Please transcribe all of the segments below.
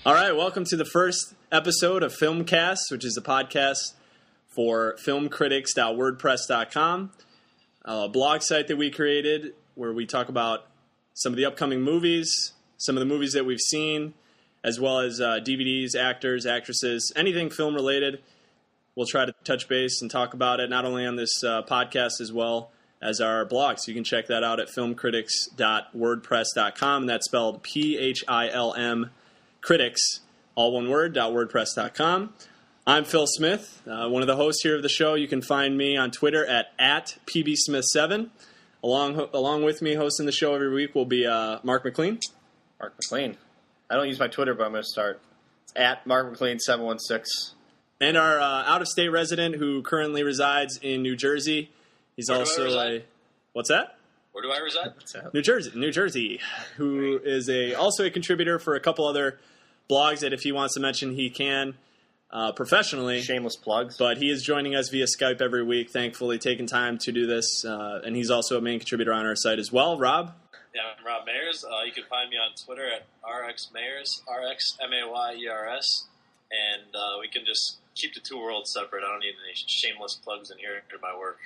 All right, welcome to the first episode of Philmcast, which is a podcast for filmcritics.wordpress.com, a blog site that we created where we talk about some of the upcoming movies, some of the movies that we've seen, as well as DVDs, actors, actresses, anything film-related. We'll try to touch base and talk about it, not only on this podcast as well as our blog. So you can check that out at filmcritics.wordpress.com, and that's spelled P-H-I-L-M critics, all one word, .wordpress.com. I'm Phil Smith, one of the hosts here of the show. You can find me on Twitter at PBSmith7. Along with me hosting the show every week will be Mark McLean. Mark McLean. I don't use my Twitter, but I'm going to start. It's at Mark McLean 716. And our out-of-state resident who currently resides in New Jersey. He's also a... What's that? Where do I reside? New Jersey, who is also a contributor for a couple other blogs that if he wants to mention, he can professionally. Shameless plugs. But he is joining us via Skype every week, thankfully, taking time to do this. And he's also a main contributor on our site as well. Rob? Yeah, I'm Rob Mayers. You can find me on Twitter at RxMayers, RxMayers. And we can just keep the two worlds separate. I don't need any shameless plugs in here to my work.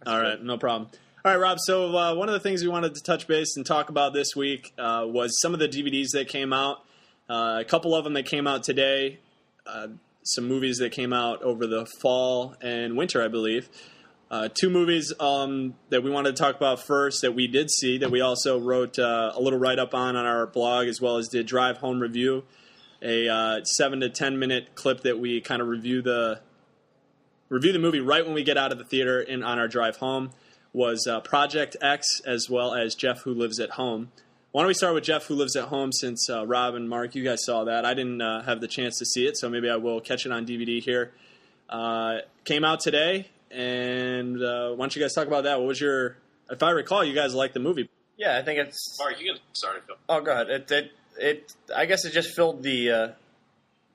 All right, no problem. All right, Rob, so one of the things we wanted to touch base and talk about this week was some of the DVDs that came out. A couple of them that came out today, some movies that came out over the fall and winter, I believe. Two movies that we wanted to talk about first that we did see, that we also wrote a little write-up on our blog, as well as did Drive Home Review, a 7 to 10 minute clip that we kind of review the movie right when we get out of the theater and on our drive home, was Project X, as well as Jeff Who Lives at Home. Why don't we start with Jeff Who Lives at Home, since Rob and Mark, you guys saw that. I didn't have the chance to see it, so maybe I will catch it on DVD here. Came out today, and why don't you guys talk about that? What was your... If I recall, you guys liked the movie. Yeah, I think it's... Mark, you can start it, Phil. Oh, go ahead. I guess it just filled the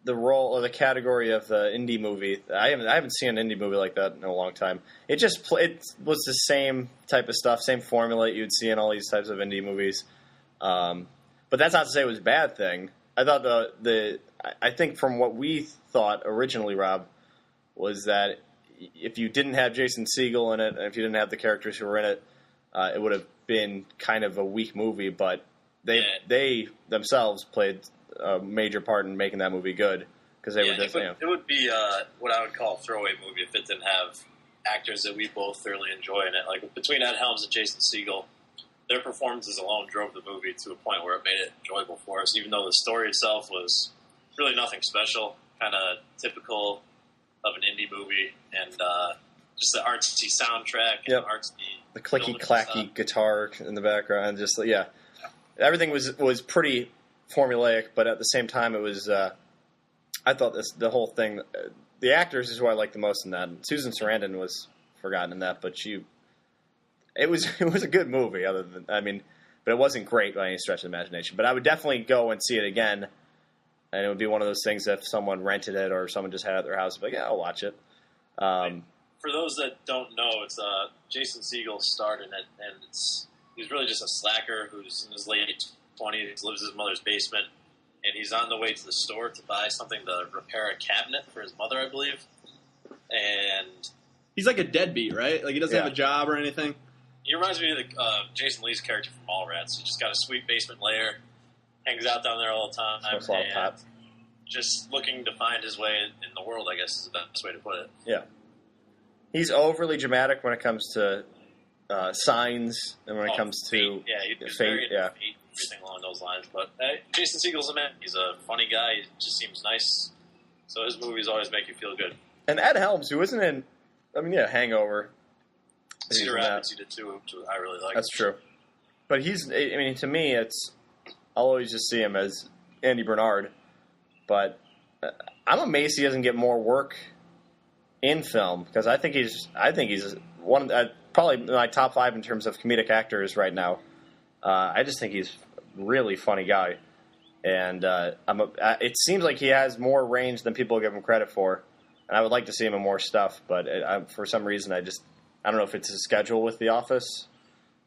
role or the category of the indie movie. I haven't seen an indie movie like that in a long time. It just it was the same type of stuff, same formula you'd see in all these types of indie movies. But that's not to say it was a bad thing. I thought I think from what we thought originally, Rob, was that if you didn't have Jason Segel in it, and if you didn't have the characters who were in it, it would have been kind of a weak movie. But they themselves played a major part in making that movie good, because they were just, it would be what I would call a throwaway movie if it didn't have actors that we both thoroughly enjoy in it. Like between Ed Helms and Jason Segel, their performances alone drove the movie to a point where it made it enjoyable for us, even though the story itself was really nothing special, kind of typical of an indie movie, and just the artsy soundtrack and the clicky clacky guitar in the background, just everything was pretty formulaic, but at the same time, it was. I thought the whole thing, the actors is who I liked the most in that. Susan Sarandon was forgotten in that, but it was a good movie. But it wasn't great by any stretch of the imagination. But I would definitely go and see it again, and it would be one of those things if someone rented it or someone just had it at their house. I'd be like, yeah, I'll watch it. For those that don't know, it's Jason Segel starred in it, and he's really just a slacker who's in his late 20s, lives in his mother's basement, and he's on the way to the store to buy something to repair a cabinet for his mother, I believe. And he's like a deadbeat, right? Like he doesn't have a job or anything. He reminds me of Jason Lee's character from Mallrats. He's just got a sweet basement lair, hangs out down there all the time, and just looking to find his way in the world, I guess is the best way to put it. Yeah. He's overly dramatic when it comes to signs and when it comes to fate. Everything along those lines. But Jason Segel's a man. He's a funny guy. He just seems nice. So his movies always make you feel good. And Ed Helms, who isn't in, Hangover. Cedar Rapids, he did too, which I really like. That's true. But to me, I'll always just see him as Andy Bernard. But I'm amazed he doesn't get more work in film, because I think he's one of probably my top 5 in terms of comedic actors right now. I just think he's a really funny guy, and it seems like he has more range than people give him credit for. And I would like to see him in more stuff, but for some reason I don't know if it's his schedule with The Office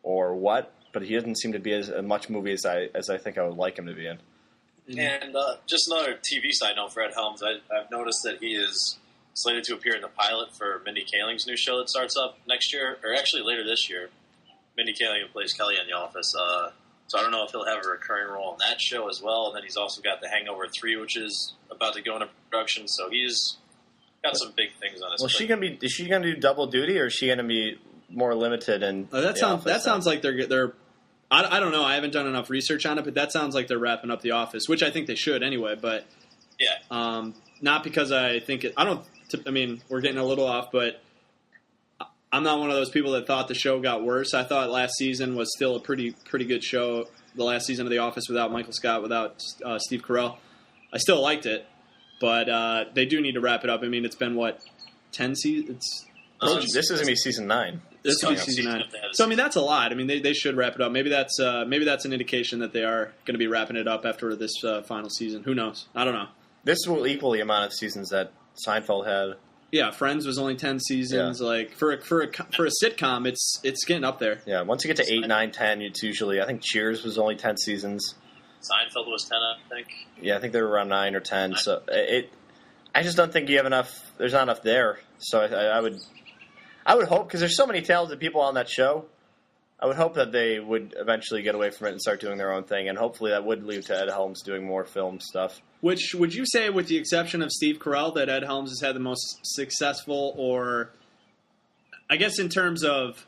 or what, but he doesn't seem to be as much movie as I think I would like him to be in. And just another TV side note for Ed Helms, I've noticed that he is slated to appear in the pilot for Mindy Kaling's new show that starts up next year, or actually later this year. Mindy Kaling, who plays Kelly on The Office. So I don't know if he'll have a recurring role in that show as well. And then he's also got The Hangover 3, which is about to go into production. So he's got some big things on his plate. Is she gonna do double duty, or is she gonna be more limited? And that sounds like they're. I don't know. I haven't done enough research on it, but that sounds like they're wrapping up The Office, which I think they should anyway. But yeah, not because I think it. I don't. I mean, we're getting a little off, but I'm not one of those people that thought the show got worse. I thought last season was still a pretty good show. The last season of The Office without Michael Scott, without Steve Carell, I still liked it, but they do need to wrap it up. I mean, it's been 10 seasons. This is gonna be season 9. This will be season 9. So I mean, that's a lot. I mean, they should wrap it up. Maybe that's an indication that they are going to be wrapping it up after this final season. Who knows? I don't know. This will equal the amount of seasons that Seinfeld had. Yeah, Friends was only 10 seasons. Yeah. Like for a sitcom, it's getting up there. Yeah, once you get to 8, 9, 10, it's usually. I think Cheers was only 10 seasons. Seinfeld was 10, I think. Yeah, I think they were around 9 or 10. 9. So I just don't think you have enough. There's not enough there. So I would hope, because there's so many talented people on that show, I would hope that they would eventually get away from it and start doing their own thing, and hopefully that would lead to Ed Helms doing more film stuff. Which, would you say, with the exception of Steve Carell, that Ed Helms has had the most successful, or I guess in terms of,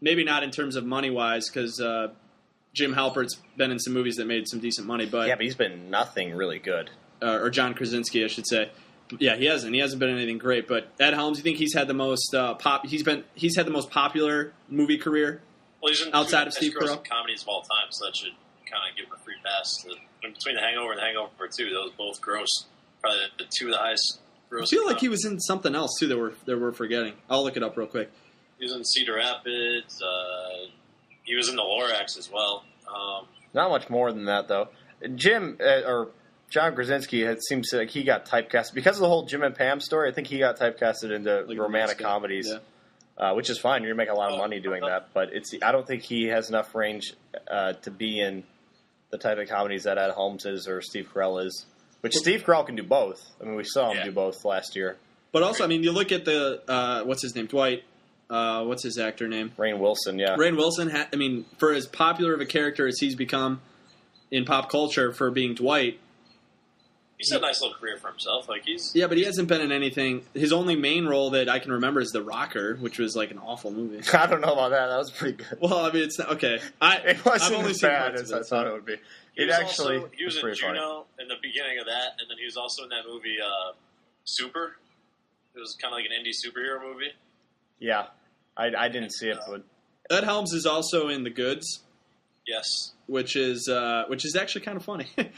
maybe not in terms of money-wise, because Jim Halpert's been in some movies that made some decent money, but... Yeah, but he's been nothing really good. Or John Krasinski, I should say. Yeah, he hasn't. He hasn't been anything great. But Ed Helms, you think he's had the most He's had the most popular movie career? Well, he's in outside of Steve Carell comedies of all time, so that should kind of give him a free pass. Between The Hangover and The Hangover 2, those both gross, probably the two of the highest gross. I feel like he was in something else too that we're forgetting. I'll look it up real quick. He was in Cedar Rapids. He was in The Lorax as well. Not much more than that, though. Jim or John Krasinski, it seems like he got typecast because of the whole Jim and Pam story. I think he got typecasted into like romantic comedies. Yeah. Which is fine. You're making a lot of money doing that, but I don't think he has enough range to be in the type of comedies that Ed Helms is or Steve Carell is. Which Steve Carell can do both. I mean, we saw him do both last year. But also, I mean, you look at the what's his name, Dwight. What's his actor name? Rainn Wilson. Yeah, Rainn Wilson. I mean, for as popular of a character as he's become in pop culture for being Dwight. He's had a nice little career for himself. But he hasn't been in anything. His only main role that I can remember is The Rocker, which was like an awful movie. I don't know about that. That was pretty good. Well, I mean, it's not, okay. It wasn't as bad as I thought it would be. He was in Juno in the beginning of that, and then he was also in that movie Super. It was kind of like an indie superhero movie. Yeah, I didn't see it, but Ed Helms is also in The Goods. Yes, which is actually kind of funny. That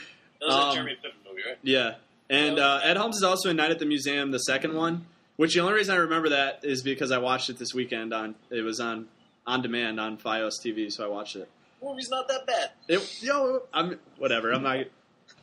was a Jeremy Piven movie, right? Yeah. And Ed Helms is also in Night at the Museum, the second one, which the only reason I remember that is because I watched it this weekend. It was on demand on Fios TV, so I watched it. The movie's not that bad. Whatever. I'm not.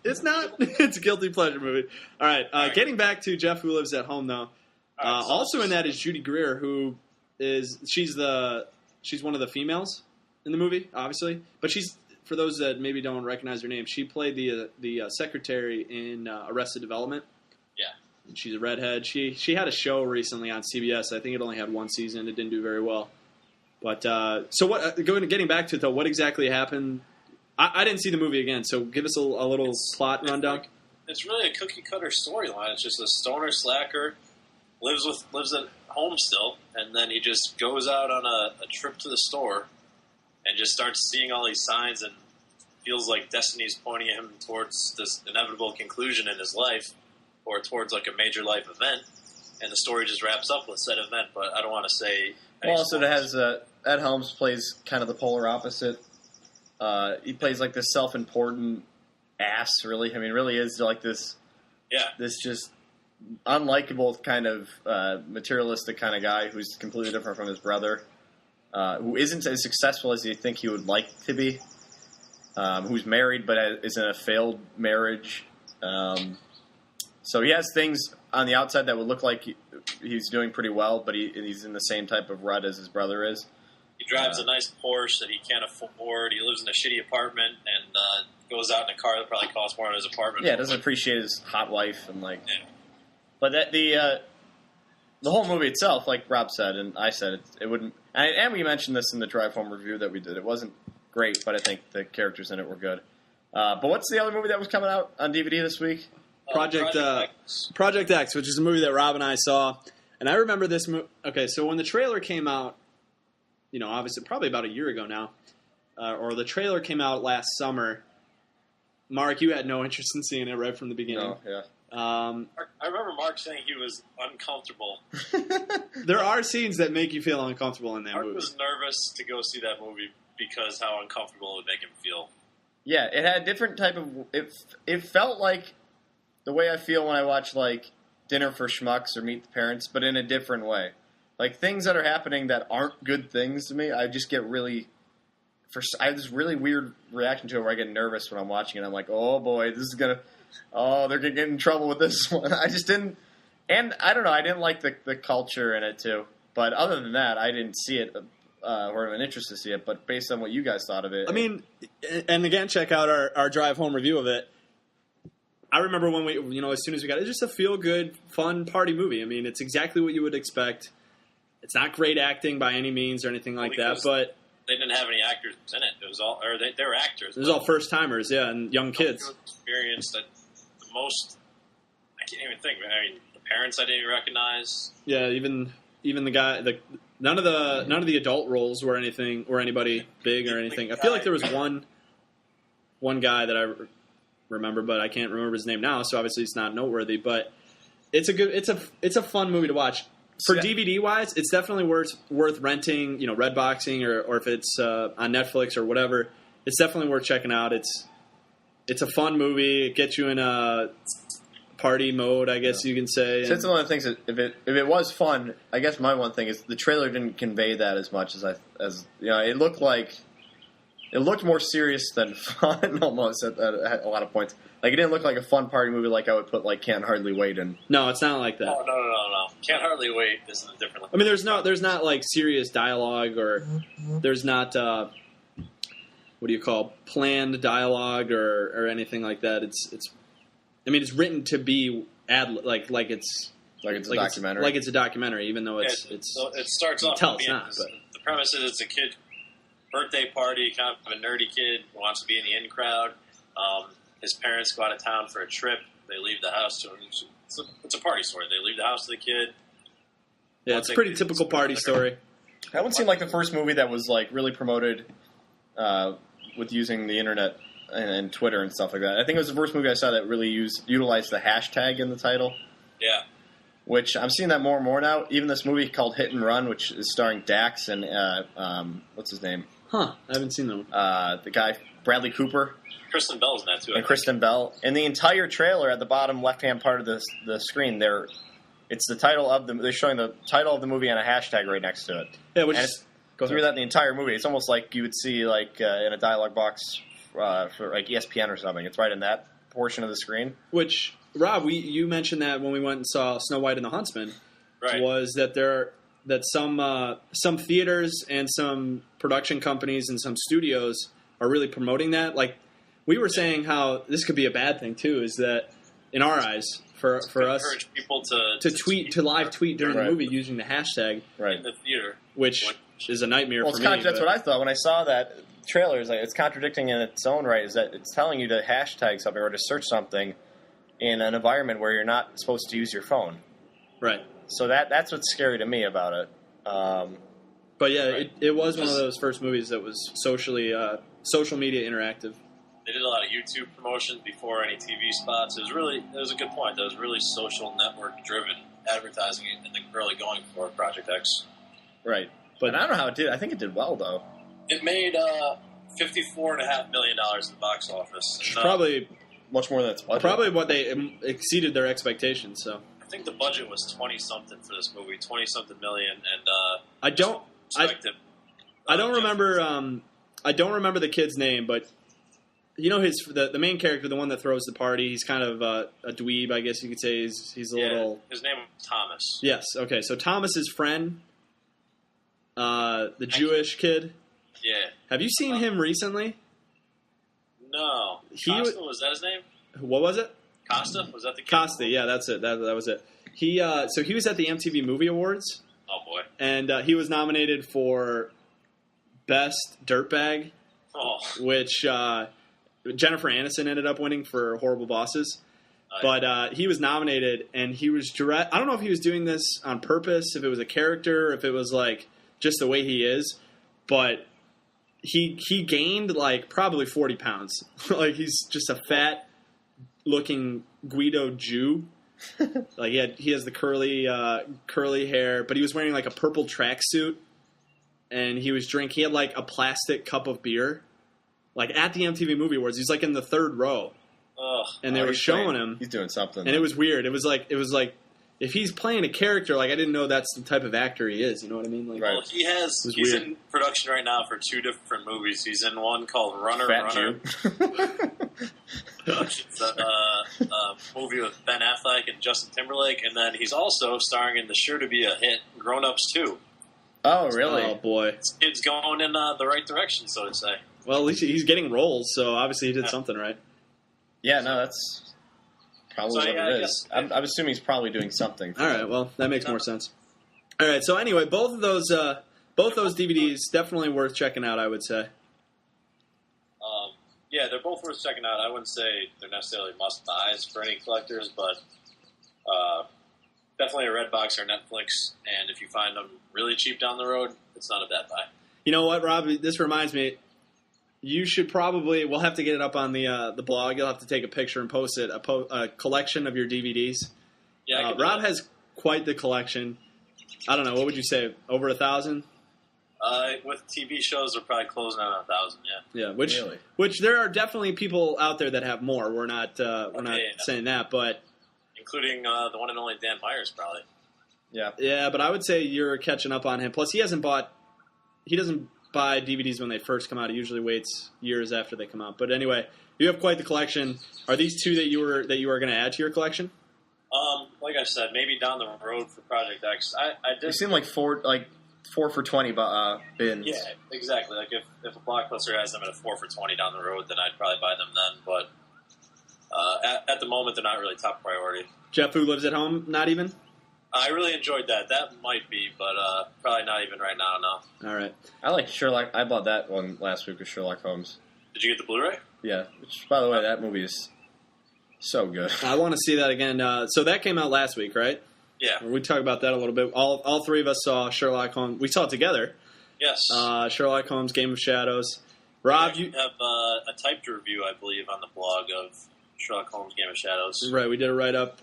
It's not. It's a guilty pleasure movie. All right. Getting back to Jeff Who Lives at Home, though. Also in that is Judy Greer, who is she's one of the females in the movie, obviously, but she's. For those that maybe don't recognize her name, she played the secretary in Arrested Development. Yeah, and she's a redhead. She had a show recently on CBS. I think it only had one season. It didn't do very well. But so what? Getting back to it though, what exactly happened? I didn't see the movie again, so give us a little plot rundown. It's really a cookie cutter storyline. It's just a stoner slacker lives at home still, and then he just goes out on a trip to the store. And just starts seeing all these signs and feels like destiny's pointing him towards this inevitable conclusion in his life or towards like a major life event. And the story just wraps up with said event, but I don't want to say... Well, also it has... Ed Helms plays kind of the polar opposite. He plays like this self-important ass, really. I mean, really is like this... Yeah. This just unlikable kind of materialistic kind of guy who's completely different from his brother. Who isn't as successful as you think he would like to be, who's married but is in a failed marriage. So he has things on the outside that would look like he's doing pretty well, but he's in the same type of rut as his brother is. He drives a nice Porsche that he can't afford. He lives in a shitty apartment and goes out in a car that probably costs more than his apartment. Yeah, doesn't appreciate his hot wife and like. Yeah. But that the whole movie itself, like Rob said and I said, it wouldn't. And we mentioned this in the Drive Home review that we did. It wasn't great, but I think the characters in it were good. But what's the other movie that was coming out on DVD this week? Project X, which is a movie that Rob and I saw. And I remember this movie. Okay, so when the trailer came out, obviously probably about a year ago now, or the trailer came out last summer, Mark, you had no interest in seeing it right from the beginning. No, yeah. I remember Mark saying he was uncomfortable. There are scenes that make you feel uncomfortable in that movie. Mark was nervous to go see that movie because how uncomfortable it would make him feel. Yeah, it had a different type of... It felt like the way I feel when I watch, like, Dinner for Schmucks or Meet the Parents, but in a different way. Like, things that are happening that aren't good things to me, I just get really... I have this really weird reaction to it where I get nervous when I'm watching it. I'm like, oh, boy, this is going to... Oh, they're going to get in trouble with this one. I just didn't... And, I don't know, I didn't like the culture in it, too. But other than that, I didn't see it... or an interest to see it, but based on what you guys thought of it... I mean, and again, check out our Drive Home review of it. I remember when we, as soon as we got it, it's just a feel-good, fun party movie. I mean, it's exactly what you would expect. It's not great acting by any means or anything like that, but... They didn't have any actors in it. It was all... Or they were actors. It was all first-timers, yeah, and young kids. Experienced the most... I can't even think. I mean, the parents I didn't even recognize. Yeah, even the guy... None of the adult roles were anything or anybody big or anything. I feel like there was one guy that I remember, but I can't remember his name now. So obviously it's not noteworthy. But it's a fun movie to watch. For DVD wise, it's definitely worth renting. Redboxing or if it's on Netflix or whatever. It's definitely worth checking out. It's a fun movie. It gets you in a party mode, I guess you can say. So that's one of the things that if it was fun, I guess my one thing is the trailer didn't convey that as much as it looked more serious than fun almost at a lot of points. Like it didn't look like a fun party movie like I would put like Can't Hardly Wait in. No, it's not like that. Oh, no. Can't Hardly Wait is a different. I mean, there's not like serious dialogue or there's not what do you call planned dialogue or anything like that. It's written to be like it's a documentary. Like it's a documentary, even though it's so it starts off. It's not. But the premise is it's a kid birthday party, kind of a nerdy kid who wants to be in the in crowd. His parents go out of town for a trip. They leave the house to him. It's a party story. They leave the house to the kid. Yeah, it's a pretty typical party story. That one seemed like the first movie that was like really promoted with using the internet and Twitter and stuff like that. I think it was the first movie I saw that really utilized the hashtag in the title. Yeah. Which I'm seeing that more and more now. Even this movie called Hit and Run, which is starring Dax and what's his name? Huh? I haven't seen that one. The guy Bradley Cooper. Kristen Bell's in that too. And Kristen Bell. And the entire trailer at the bottom left-hand part of the screen, it's the title of they're showing the title of the movie and a hashtag right next to it. Yeah, which through that the entire movie. It's almost like you would see like in a dialogue box for like ESPN or something. It's right in that portion of the screen. Which, Rob, you mentioned that when we went and saw Snow White and the Huntsman, right. Was that some theaters and some production companies and some studios are really promoting that. Like we were saying, how this could be a bad thing too. Is that in our eyes for us encourage people to live tweet during the movie using the hashtag in the theater, which is a nightmare for me. That's what I thought when I saw that trailer. Is like it's contradicting in its own right. Is that it's telling you to hashtag something or to search something in an environment where you're not supposed to use your phone. Right. So that's what's scary to me about it. But yeah, it was one of those first movies that was social media interactive. They did a lot of YouTube promotions before any TV spots. It was a good point. That was really social network driven advertising and the early going for Project X. Right. But I don't know how it did. I think it did well though. It made $54.5 million in the box office. Probably much more than its budget. Probably what they exceeded their expectations. So I think the budget was 20-something for this movie, 20-something million, and I don't remember. I don't remember the kid's name, but the main character, the one that throws the party. He's kind of a dweeb, I guess you could say. He's a little. His name was Thomas. Yes. Okay. So Thomas's friend. the Jewish kid. Yeah. Have you seen him recently? No. Costa, was that his name? What was it? Costa? Was that the kid? Costa, yeah, that's it. That was it. So he was at the MTV Movie Awards. Oh, boy. And he was nominated for Best Dirtbag, which Jennifer Aniston ended up winning for Horrible Bosses. But he was nominated, and he was I don't know if he was doing this on purpose, if it was a character, if it was like just the way he is, but he gained like probably 40 pounds. Like he's just a fat looking Guido Jew. Like he has the curly hair, but he was wearing like a purple tracksuit, and he was drinking. He had like a plastic cup of beer, like at the MTV Movie Awards. He's like in the third row. And they were showing him. He's doing something. And it was weird. It was like if he's playing a character, like I didn't know that's the type of actor he is. You know what I mean? Like, well, he's weird. In production right now for 2 different movies. He's in one called Runner. It's a movie with Ben Affleck and Justin Timberlake, and then he's also starring in the sure to be a hit Grown Ups 2. Oh, really? Oh boy, this kid's going in the right direction, so to say. Well, at least he's getting roles, so obviously he did something right. Yeah, no, that's probably what it is. I'm assuming he's probably doing something. All right, well, that makes more sense. All right, so anyway, both those DVDs definitely worth checking out, I would say. Yeah, they're both worth checking out. I wouldn't say they're necessarily must-buys for any collectors, but definitely a Redbox or Netflix, and if you find them really cheap down the road, it's not a bad buy. You know what, Rob? This reminds me. You should probably. We'll have to get it up on the blog. You'll have to take a picture and post it. A collection of your DVDs. Yeah, Rob has quite the collection. I don't know. What would you say? Over 1,000? With TV shows, we're probably closing on 1,000. Yeah. Yeah. Which there are definitely people out there that have more. We're not saying that, but including the one and only Dan Myers, probably. Yeah. Yeah, but I would say you're catching up on him. Plus, he doesn't buy DVDs when they first come out. He usually waits years after they come out. But anyway, you have quite the collection. Are these 2 that you were going to add to your collection? Like I said, maybe down the road for Project X. I did. They seem like 4 for 20 bins. Yeah, exactly. Like if a Blockbuster has them at a 4 for 20 down the road, then I'd probably buy them then. But at the moment, they're not really top priority. Jeff, who lives at home, not even. I really enjoyed that. That might be, but probably not even right now, no. All right. I like Sherlock. I bought that one last week with Sherlock Holmes. Did you get the Blu-ray? Yeah. Which, by the way, that movie is so good. I want to see that again. So that came out last week, right? Yeah. We talked about that a little bit. All 3 of us saw Sherlock Holmes. We saw it together. Yes. Sherlock Holmes, Game of Shadows. Rob, you have a typed review, I believe, on the blog of Sherlock Holmes, Game of Shadows. Right, we did a write-up.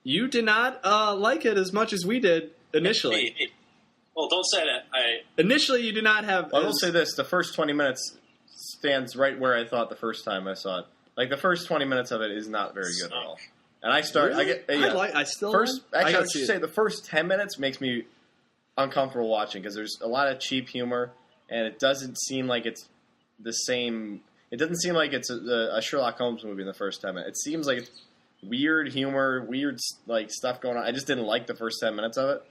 You did not like it as much as we did initially. Hey. Well, don't say that. Initially, you did not have... Well, I will say this. The first 20 minutes stands right where I thought the first time I saw it. Like, the first 20 minutes of it is not very good at all. And I start... Really? I should say the first 10 minutes makes me uncomfortable watching because there's a lot of cheap humor, and it doesn't seem like it's the same... It doesn't seem like it's a Sherlock Holmes movie in the first 10 minutes. It seems like it's weird humor, weird like stuff going on. I just didn't like the first 10 minutes of it.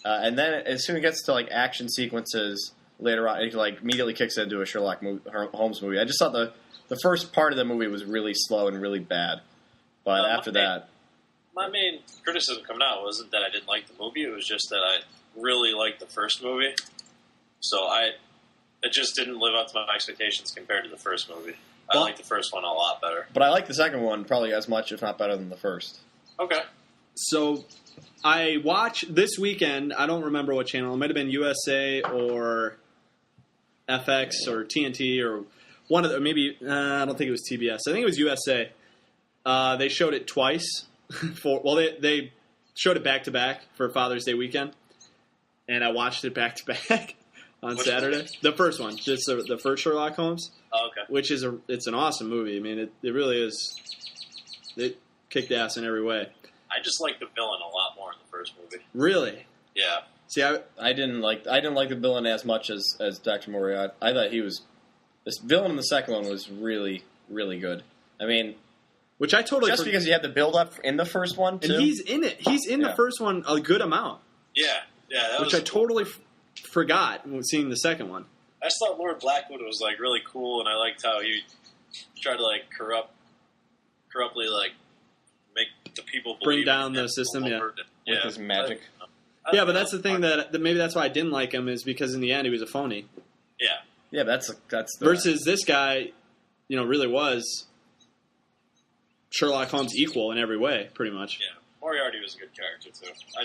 And then as soon as it gets to like action sequences later on, it like immediately kicks into a Sherlock Holmes movie. I just thought the first part of the movie was really slow and really bad. But after that... My main criticism coming out wasn't that I didn't like the movie. It was just that I really liked the first movie. So it just didn't live up to my expectations compared to the first movie. I like the first one a lot better. But I like the second one probably as much, if not better, than the first. Okay. So I watched this weekend, I don't remember what channel. It might have been USA or FX or TNT or one of the, maybe, I don't think it was TBS. I think it was USA. They showed it twice. They showed it back-to-back for Father's Day weekend. And I watched it back-to-back on Saturday. The first one, just the first Sherlock Holmes. Oh, okay. Which is it's an awesome movie. I mean, it really is. It kicked ass in every way. I just like the villain a lot more in the first movie. Really? Yeah. See, I didn't like the villain as much as Dr. Moriarty. I thought this villain in the second one was really, really good. I mean, which I totally because you had the build up in the first one too. And he's in it. He's in the first one a good amount. Yeah, yeah. I totally forgot seeing the second one. I just thought Lord Blackwood was like really cool, and I liked how he tried to like corruptly like make the people bring down the system. With his magic. Yeah, but that's the thing that maybe that's why I didn't like him is because in the end he was a phony. Yeah, that's versus this guy, really was Sherlock Holmes equal in every way, pretty much. Yeah, Moriarty was a good character too. I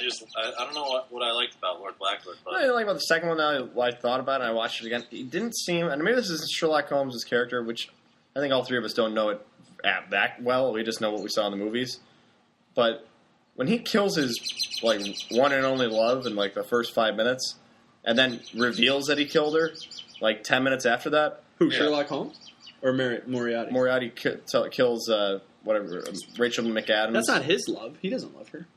don't know what I liked about Lord Blackwood, but what I like about the second one now, I thought about it and I watched it again. He didn't seem, and maybe this is Sherlock Holmes' character, which I think all three of us don't know it that well. We just know what we saw in the movies. But when he kills his like one and only love in like the first 5 minutes, and then reveals that he killed her like 10 minutes after that. Who, Sherlock Holmes or Moriarty? Moriarty kills Rachel McAdams. That's not his love. He doesn't love her.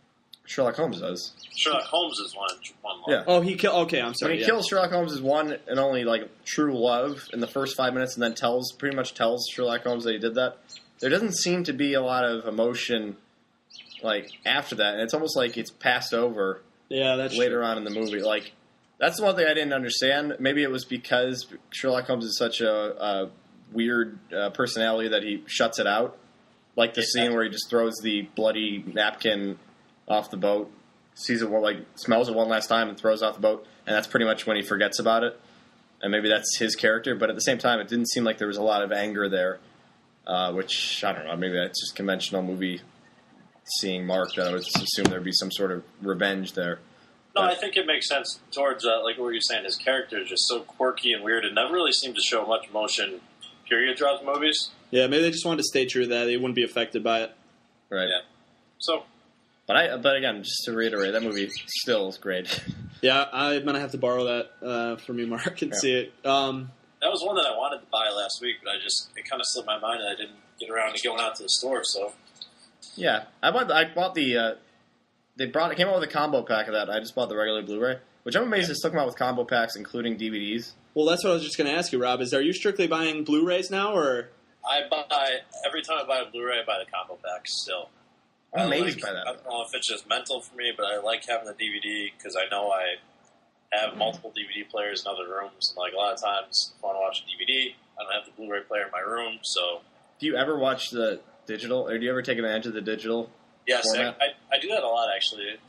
Sherlock Holmes does. Sherlock Holmes is one love. Yeah. Oh, he killed. Okay, I'm sorry. When he kills Sherlock Holmes' one and only like true love in the first 5 minutes, and then pretty much tells Sherlock Holmes that he did that. There doesn't seem to be a lot of emotion like after that, and it's almost like it's passed over. Yeah, that's later true. on in the movie. Like that's the one thing I didn't understand. Maybe it was because Sherlock Holmes is such a weird personality that he shuts it out. Like the scene where he just throws the bloody napkin off the boat, sees it smells it one last time, and throws it off the boat, and that's pretty much when he forgets about it. And maybe that's his character, but at the same time, it didn't seem like there was a lot of anger there, which I don't know. Maybe that's just conventional movie seeing Mark. That I would assume there'd be some sort of revenge there. No, I think it makes sense towards like what you're saying. His character is just so quirky and weird, and never really seemed to show much emotion. Period throughout the movies. Yeah, maybe they just wanted to stay true to that. They wouldn't be affected by it. Right. Yeah. So. But again, just to reiterate, that movie still is great. Yeah, I'm gonna have to borrow that from you, Mark, and see it. That was one that I wanted to buy last week, but it kind of slipped my mind, and I didn't get around to going out to the store. So. Yeah, I bought the. It came out with a combo pack of that. I just bought the regular Blu-ray, which I'm amazed they still come out with combo packs, including DVDs. Well, that's what I was just going to ask you, Rob. Are you strictly buying Blu-rays now, or? Every time I buy a Blu-ray, I buy the combo pack still. I'm amazed by that. I don't know if it's just mental for me, but I like having the DVD because I know I have multiple DVD players in other rooms. And like a lot of times, if I want to watch a DVD, I don't have the Blu-ray player in my room. So, do you ever watch the digital, or do you ever take advantage of the digital? Yes, format? I do that a lot actually.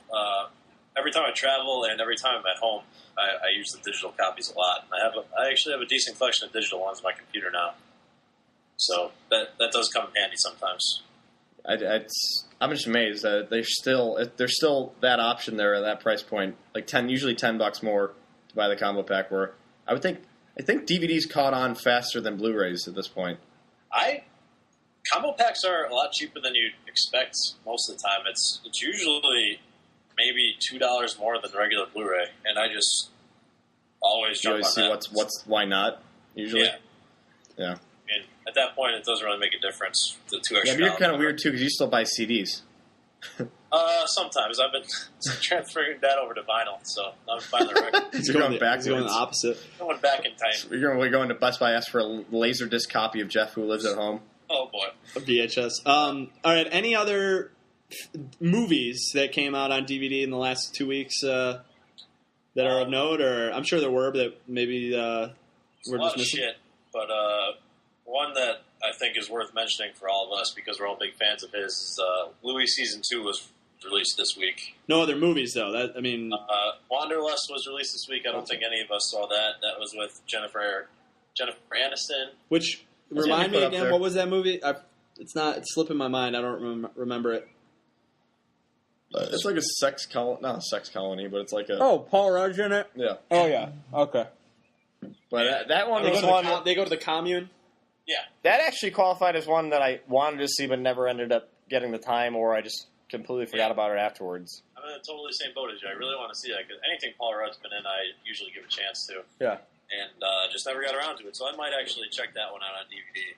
Every time I travel and every time I'm at home, I use the digital copies a lot. I actually have a decent collection of digital ones on my computer now. So that does come in handy sometimes. I'm just amazed that there's still that option there at that price point, like usually $10 more to buy the combo pack. Where I think DVDs caught on faster than Blu-rays at this point. Combo packs are a lot cheaper than you'd expect most of the time. It's usually maybe $2 more than the regular Blu-ray, and I just always jump on see that. Why not? Usually, yeah. I mean, at that point, it doesn't really make a difference. The $2 extra. Yeah, but you're kind of weird too because you still buy CDs. Sometimes I've been transferring that over to vinyl, so I'm buying the record. He's going the opposite. Going back in time. You're going to Best Buy, ask for a Laserdisc copy of Jeff Who Lives at Home. Oh boy, a VHS. All right, any other movies that came out on DVD in the last 2 weeks that are of note? Or I'm sure there were, but maybe we're just missing. Shit, but one that I think is worth mentioning for all of us because we're all big fans of his is Louis Season 2 was released this week. No other movies though. Wanderlust was released this week. I don't think any of us saw that. That was with Jennifer Aniston. Which remind me again, what was that movie? It's slipping my mind. I don't remember it. It's like a sex colony, not a sex colony, but it's like a. Oh, Paul Rudd's in it. Yeah. Oh yeah. Okay. But that one was one. They go to the commune. Yeah. That actually qualified as one that I wanted to see, but never ended up getting the time, or I just completely forgot about it afterwards. I'm in a totally same boat as you. I really want to see that because anything Paul Rudd's been in, I usually give a chance to. Yeah. And just never got around to it, so I might actually check that one out on DVD.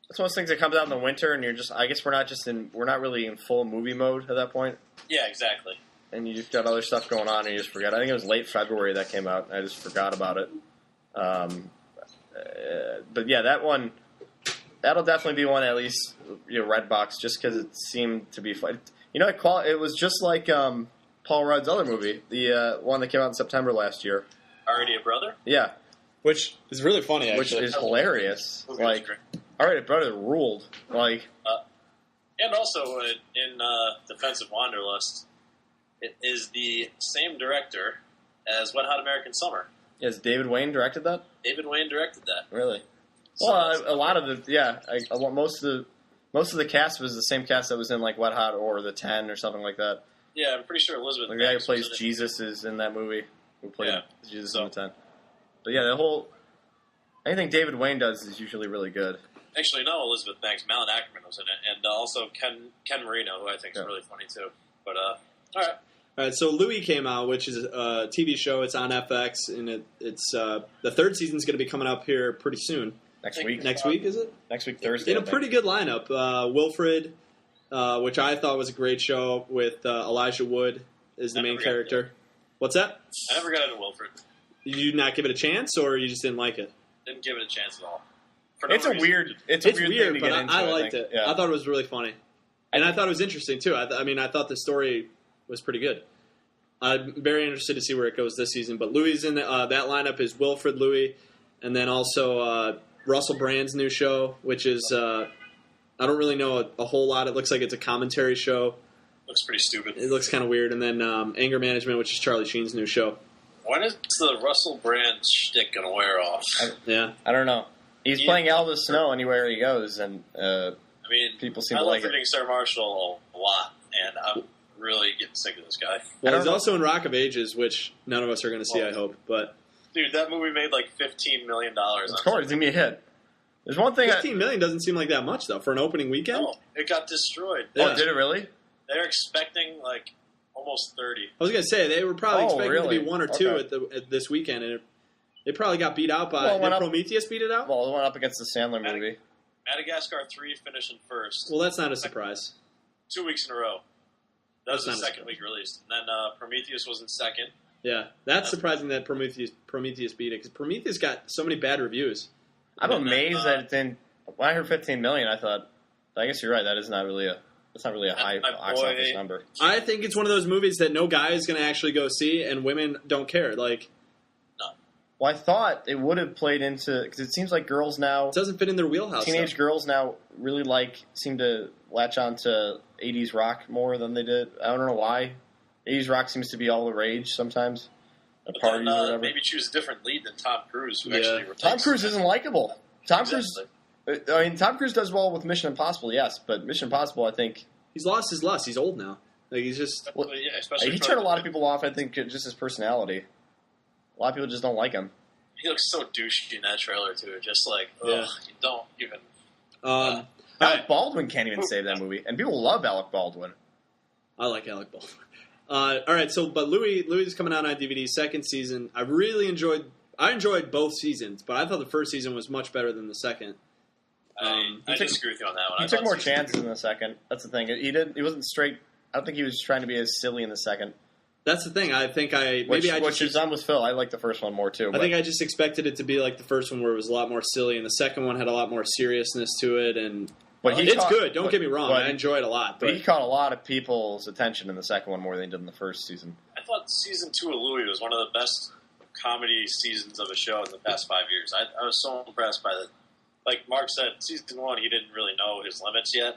That's one of those things that comes out in the winter, and I guess we're not really in full movie mode at that point. Yeah, exactly. And you just got other stuff going on, and you just forget. I think it was late February that came out, and I just forgot about it. But yeah, that one, that'll definitely be one at least, Redbox, just because it seemed to be fun. It was just like Paul Rudd's other movie, the one that came out in September last year. Already a Brother? Yeah, which is really funny, which actually. is hilarious. Movie was Like, great. Already a Brother ruled. Like, And also in Defense of Wanderlust, it is the same director as Wet Hot American Summer. has David Wayne directed that? David Wayne directed that. Really? So Well, a lot of most of the cast was the same cast that was in like Wet Hot or The 10 or something like that. yeah, I'm pretty sure Elizabeth The guy who Banks plays was in it. Jesus is in that movie. Who played Yeah. Jesus So- in The 10. But yeah, anything David Wayne does is usually really good. Actually, no, Elizabeth Banks. Malin Ackerman was in it, and also Ken Marino, who I think is really funny too. But all right, All right, so Louis came out, which is a TV show. It's on FX, and it's the third season's going to be coming up here pretty soon. Next week, Next week, is it? next week Thursday. In a I think. pretty good lineup. Wilfred, which I thought was a great show with Elijah Wood is the I main never got character. What's that? I never got into Wilfred. Did you not give it a chance, or you just didn't like it? Didn't give it a chance at all. For no It's a reason. weird. It's It's a weird, weird, thing to but get into. I liked think. it. Yeah. I thought it was really funny, and I thought it was interesting too. I thought the story was pretty good. I'm very interested to see where it goes this season. But Louis in that lineup is Wilfred Louis, and then also Russell Brand's new show, which is I don't really know a whole lot. It looks like it's a commentary show. Looks pretty stupid. It looks kind of weird. And then Anger Management, which is Charlie Sheen's new show. When is the Russell Brand shtick going to wear off? Yeah. I don't know. He's playing Elvis Snow anywhere he goes, and I mean, people seem I to love like it. reading Sarah Marshall a lot, and I'm really getting sick of this guy. Well, don't he's know. also in Rock of Ages, which none of us are going to see, I hope. But Dude, that movie made like $15 million. Of course, it's gonna be a hit. There's one thing. $15 million doesn't seem like that much, though, for an opening weekend. No, it got destroyed. Yeah. Oh, did it really? They're expecting like almost 30. I was going to say, they were probably Oh, expecting really? to be one or two Okay. at this weekend, and it probably got beat out by... Well, it went did up- Prometheus beat it out? Well, it went up against the Sandler movie. Madagascar 3 finishing first. Well, that's not a surprise. 2 weeks in a row. That was That's the not a second week released. And then Prometheus was in second. Yeah, that's surprising that Prometheus beat it, because Prometheus got so many bad reviews. I'm And then, amazed that it didn't. When I heard 15 million, I thought. I guess you're right. That's not really a high My box boy- office number. I think it's one of those movies that no guy is going to actually go see, and women don't care. Like, Well, I thought it would have played into because it seems like girls now, it doesn't fit in their wheelhouse. teenage though. girls now, really seem to latch on to 80s rock more than they did. I don't know why. 80s rock seems to be all the rage sometimes at But parties then or whatever. maybe choose a different lead than Tom Cruise, who Yeah. actually Tom replaced Cruise him. isn't likable. Tom Exactly. Cruise. I mean, Tom Cruise does well with Mission Impossible, yes, but Mission Impossible, I think He's lost his lust. He's old now. Like, he's just... Well, Yeah, especially he for- turned a lot of people off. I think just his personality. A lot of people just don't like him. He looks so douchey in that trailer too. Just like, Yeah. you don't even. All Alec right. Baldwin can't even save that movie, and people love Alec Baldwin. I like Alec Baldwin. All right, so but Louis is coming out on DVD, second season. I enjoyed both seasons, but I thought the first season was much better than the second. I he took- disagree with you on that one. He I took thought more season chances in the second. That's the thing. He wasn't straight. I don't think he was trying to be as silly in the second. That's the thing. I think Which is on with Phil. I like the first one more too. I think I just expected it to be like the first one, where it was a lot more silly, and the second one had a lot more seriousness to it. And it's good. Don't get me wrong. I enjoy it a lot. But he caught a lot of people's attention in the second one more than he did in the first season. I thought season 2 of Louis was one of the best comedy seasons of a show in the past 5 years. I was so impressed by the. Like Mark said, season 1 he didn't really know his limits yet,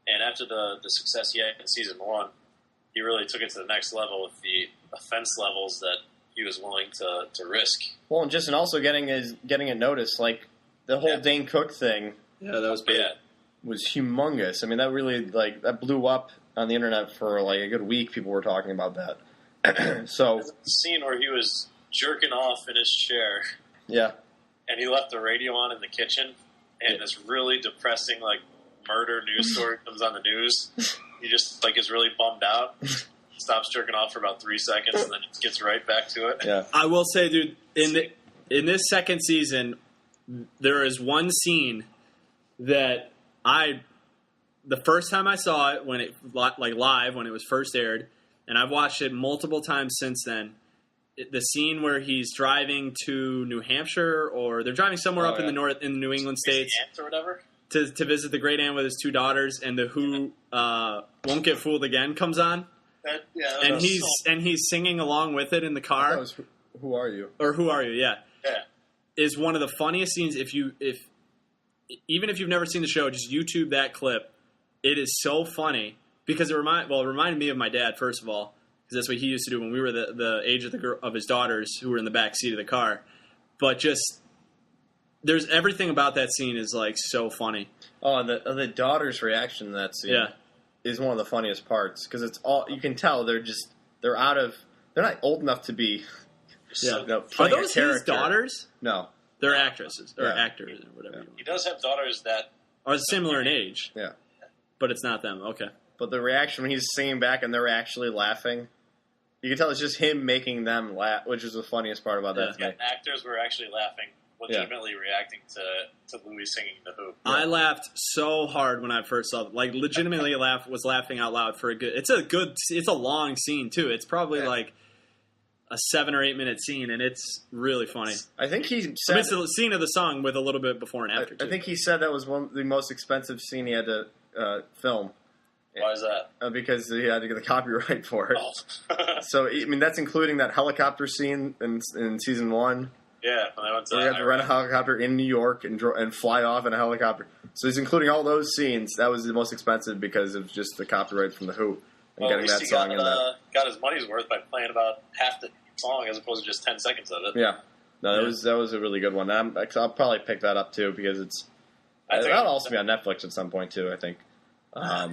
and after the success he had in season 1, he really took it to the next level with the offense levels that he was willing to risk. Well, and also getting it noticed. Like the whole Dane Cook thing yeah, that was But big. yeah, was humongous. I mean, that really that blew up on the internet for like a good week. People were talking about that. So the scene where he was jerking off in his chair yeah, and he left the radio on in the kitchen, and this really depressing like murder news story comes on the news. He just like is really bummed out. Stops jerking off for about 3 seconds, and then gets right back to it. yeah. I will say, dude, in this second season, there is one scene that the first time I saw it when it live when it was first aired, and I've watched it multiple times since then. The scene where he's driving to New Hampshire, or they're driving somewhere up in the New England states His aunt or whatever. to visit the great aunt with his two daughters, and the Who Won't Get Fooled Again comes on, That and was he's singing along with it in the That car. was Who Are You? Or Who Are You? Yeah. Yeah. Is one of the funniest scenes. Even if you've never seen the show, just YouTube that clip. It is so funny because it reminded me of my dad, first of all, because that's what he used to do when we were the age of his daughters who were in the back seat of the car. But just there's everything about that scene is like so funny. Oh, and the daughter's reaction to that scene is one of the funniest parts because it's all you can tell they're not old enough to be. Are those his daughters? No, they're actresses or actors or whatever. He does have daughters that are similar in age. Yeah, but it's not them. Okay, but the reaction when he's singing back and they're actually laughing. You can tell it's just him making them laugh, which is the funniest part about that. Yeah, actors were actually laughing, legitimately reacting to Louis singing The Who. I laughed so hard when I first saw it. Like, legitimately was laughing out loud for a good... It's a long scene, too. It's probably like a 7 or 8 minute scene, and it's really funny. I think he said... it's the scene of the song with a little bit before and after, too. I think he said that was the most expensive scene he had to film. Why is that? Because he had to get the copyright for it. Oh. So, I mean, that's including that helicopter scene in season 1. Yeah, when I went to... Where you have to rent a helicopter in New York and fly off in a helicopter. So he's including all those scenes. That was the most expensive because of just the copyright from The Who and getting that song in there. Got his money's worth by playing about half the song as opposed to just 10 seconds of it. Yeah. No, that was a really good one. I'll probably pick that up, too, because that'll also be on Netflix at some point, too, I think. I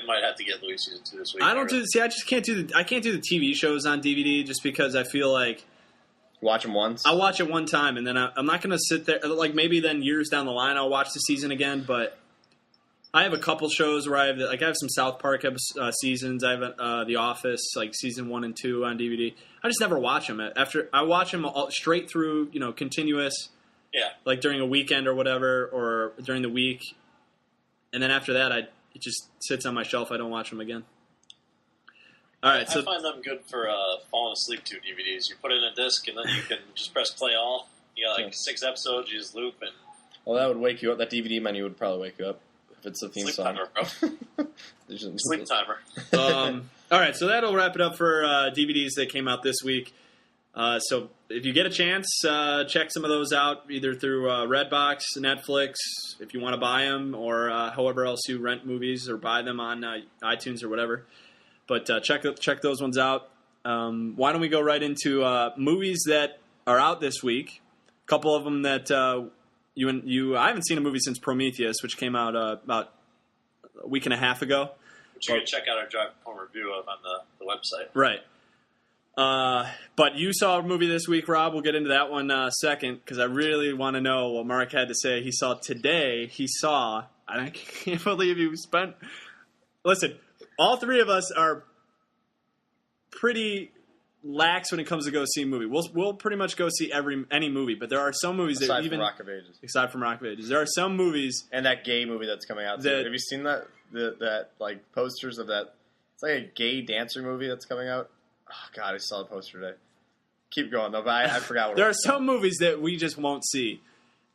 might have to get Louis season 2 this week. I just can't do the TV shows on DVD just because I feel like watch them once. I'll watch it one time and then I'm not going to sit there like maybe then years down the line I'll watch the season again. But I have a couple shows where I have some South Park seasons. I have The Office like season 1 and 2 on DVD. I just never watch them. After I watch them all, straight through, continuous. Yeah. Like during a weekend or whatever, or during the week, and then after that it just sits on my shelf. I don't watch them again. All right, I find them good for falling asleep to DVDs. You put it in a disc, and then you can just press play all. You got like 6 episodes, you just loop. And well, that would wake you up. That DVD menu would probably wake you up if it's a theme sleep song. Timer, bro. Sleep timer. All right, so that'll wrap it up for DVDs that came out this week. So if you get a chance, check some of those out, either through Redbox, Netflix, if you want to buy them, or however else you rent movies or buy them on iTunes or whatever. But check those ones out. Why don't we go right into movies that are out this week? A couple of them that I haven't seen a movie since Prometheus, which came out about a week and a half ago. Which you can check out our drive home review of on the website. Right. But you saw a movie this week, Rob. We'll get into that one second, because I really want to know what Mark had to say. He saw today, and I can't believe you spent... Listen, all three of us are pretty lax when it comes to go see a movie. We'll pretty much go see any movie, but there are some movies aside that even... from Rock of Ages. Aside from Rock of Ages. There are some movies... And that gay movie that's coming out, too. Have you seen that like, posters of that... It's like a gay dancer movie that's coming out. Oh, God, I saw the poster today. Keep going, though, but I forgot what There are some movies that we just won't see.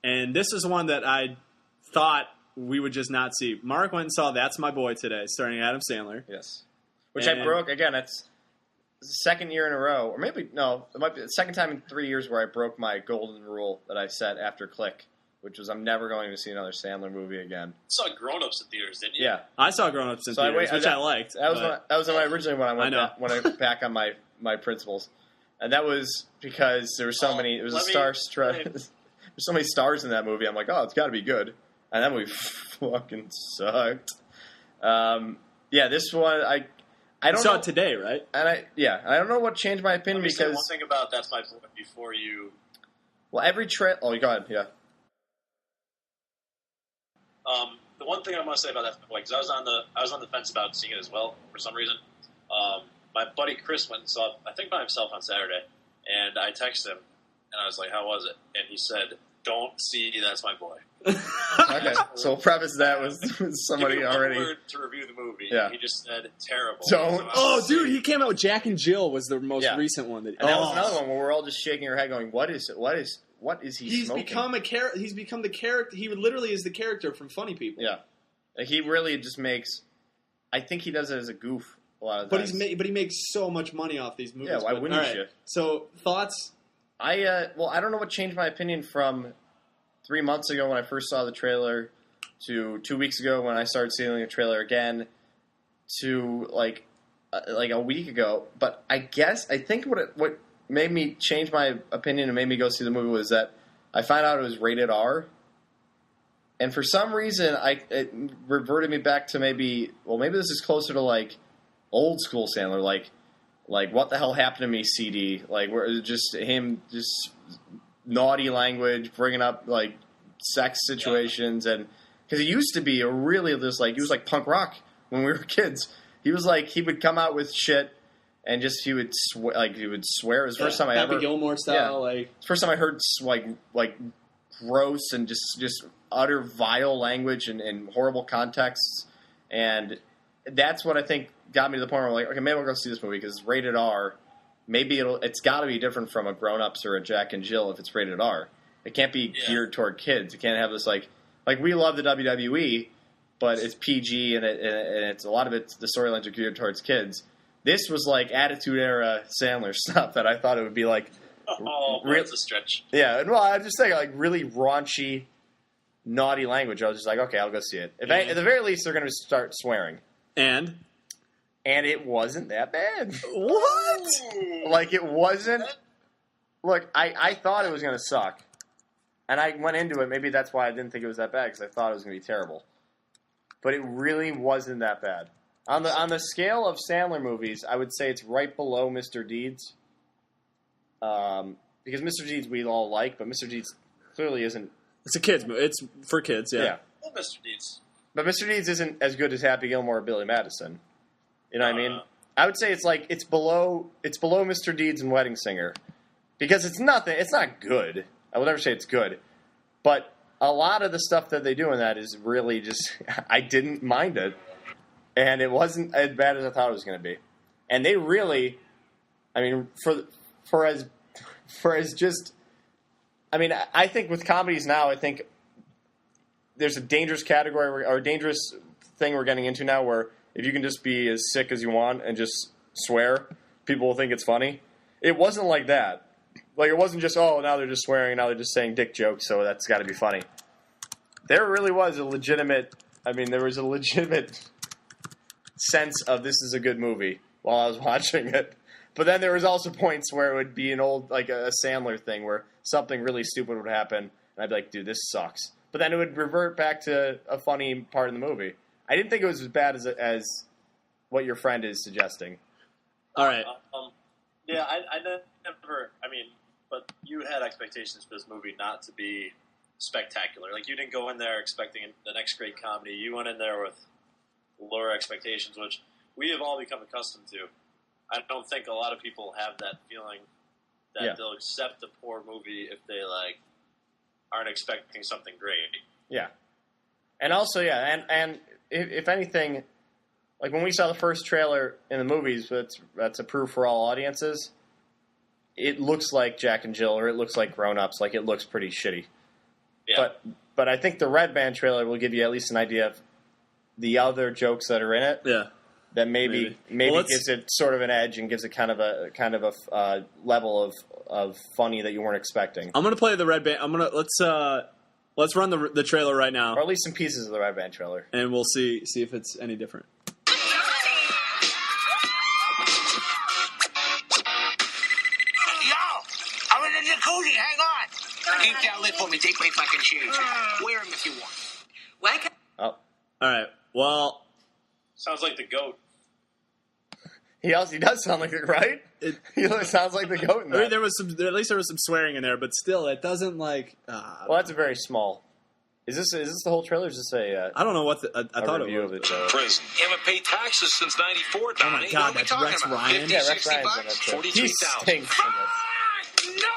And this is one that I thought we would just not see. Mark went and saw That's My Boy today, starring Adam Sandler. Yes. Which I broke, again, it's the second year in a row, or maybe, no, it might be the second time in 3 years where I broke my golden rule that I set after Click, which was I'm never going to see another Sandler movie again. You saw Grown Ups in theaters, didn't you? Yeah. I saw Grown Ups in theaters, which I liked. That was originally when I went back on my principles. And that was because there were so many, it was there's so many stars in that movie. I'm like, oh, it's got to be good. And that movie fucking sucked. This one, I don't saw know. it today, right? And I don't know what changed my opinion Let me say because... one thing about That's My Boy before you... Well, every oh, go ahead, yeah. The one thing I want to say about That's My Boy, because I was on the fence about seeing it as well for some reason. My buddy Chris went and saw it, I think by himself on Saturday, and I texted him, and I was like, how was it? And he said, don't see That's My Boy. Okay, so we'll preface that with somebody already... word to review the movie. Yeah. He just said, terrible. Don't. Oh, dude, he came out with Jack and Jill was the most recent one. And that was another one where we're all just shaking our head going, what is he smoking? He's become the character. He literally is the character from Funny People. Yeah. Like, he really just makes... I think he does it as a goof a lot of times. But he makes so much money off these movies. Yeah, why wouldn't you? So, thoughts I don't know what changed my opinion from 3 months ago when I first saw the trailer to 2 weeks ago when I started seeing the trailer again to like a week ago. But I think what made me change my opinion and made me go see the movie was that I found out it was rated R. And for some reason, it reverted me back to maybe this is closer to like old school Sandler, like What the Hell Happened to Me CD, like where just him just naughty language, bringing up like sex situations, and because he used to be a really just like he was like punk rock when we were kids. He was like he would come out with shit and just he would swear. It was the first time I Happy ever Gilmore style, like first time I heard like gross and just utter vile language and horrible contexts, and that's what I think got me to the point where I'm like, okay, maybe I'll go see this movie because it's rated R. Maybe it's got to be different from a Grown Ups or a Jack and Jill if it's rated R. It can't be geared toward kids. It can't have this like we love the WWE, but it's PG and it's a lot of it. The storylines are geared towards kids. This was like Attitude Era Sandler stuff that I thought it would be like. It's a stretch. Yeah, well, I'm just saying like really raunchy, naughty language. I was just like, okay, I'll go see it. At the very least, they're going to start swearing. And it wasn't that bad. What? Like, it wasn't... Look, I thought it was going to suck. And I went into it. Maybe that's why I didn't think it was that bad, because I thought it was going to be terrible. But it really wasn't that bad. On the scale of Sandler movies, I would say it's right below Mr. Deeds. Because Mr. Deeds we all like, but Mr. Deeds clearly isn't... It's a kids movie. It's for kids, yeah. Well, Mr. Deeds. But Mr. Deeds isn't as good as Happy Gilmore or Billy Madison. You know what I mean? I would say it's below Mr. Deeds and Wedding Singer. Because it's not good. I will never say it's good. But a lot of the stuff that they do in that is really just I didn't mind it. And it wasn't as bad as I thought it was going to be. And they really I mean for as just I mean I think with comedies now I think there's a dangerous category or a dangerous thing we're getting into now where if you can just be as sick as you want and just swear, people will think it's funny. It wasn't like that. Like, it wasn't just, oh, now they're just swearing, now they're just saying dick jokes, so that's got to be funny. There really was a legitimate sense of this is a good movie while I was watching it. But then there was also points where it would be an old, like a Sandler thing where something really stupid would happen, and I'd be like, dude, this sucks. But then it would revert back to a funny part of the movie. I didn't think it was as bad as what your friend is suggesting. All right. Yeah, I never. I mean, but you had expectations for this movie not to be spectacular. Like, you didn't go in there expecting the next great comedy. You went in there with lower expectations, which we have all become accustomed to. I don't think a lot of people have that feeling that they'll accept a poor movie if they aren't expecting something great. Yeah. And also, and if anything, like when we saw the first trailer in the movies, that's approved for all audiences, it looks like Jack and Jill or it looks like Grown Ups, like it looks pretty shitty. Yeah. But I think the Red Band trailer will give you at least an idea of the other jokes that are in it. Yeah. That maybe gives it sort of an edge and gives it kind of a level of funny that you weren't expecting. I'm gonna play the Red Band. Let's run the trailer right now, or at least some pieces of the Red Band trailer, and we'll see if it's any different. Yo, I'm in the jacuzzi. Hang on. Keep that lid for me. Take my fucking shoes. Wear them if you want. Whack. Oh. All right. Well, sounds like the goat. He does sound like it, right? He sounds like the goat in that. I mean, at least there was some swearing in there, but still, it doesn't like. Well, that's a very small. Is this the whole trailer? Or is this a? I don't know what I thought it was. Of the trailer. Prison. You haven't paid taxes since '94. Oh my God, that's Rex Ryan. Yeah, Rex Ryan's in that too. 43,000. No.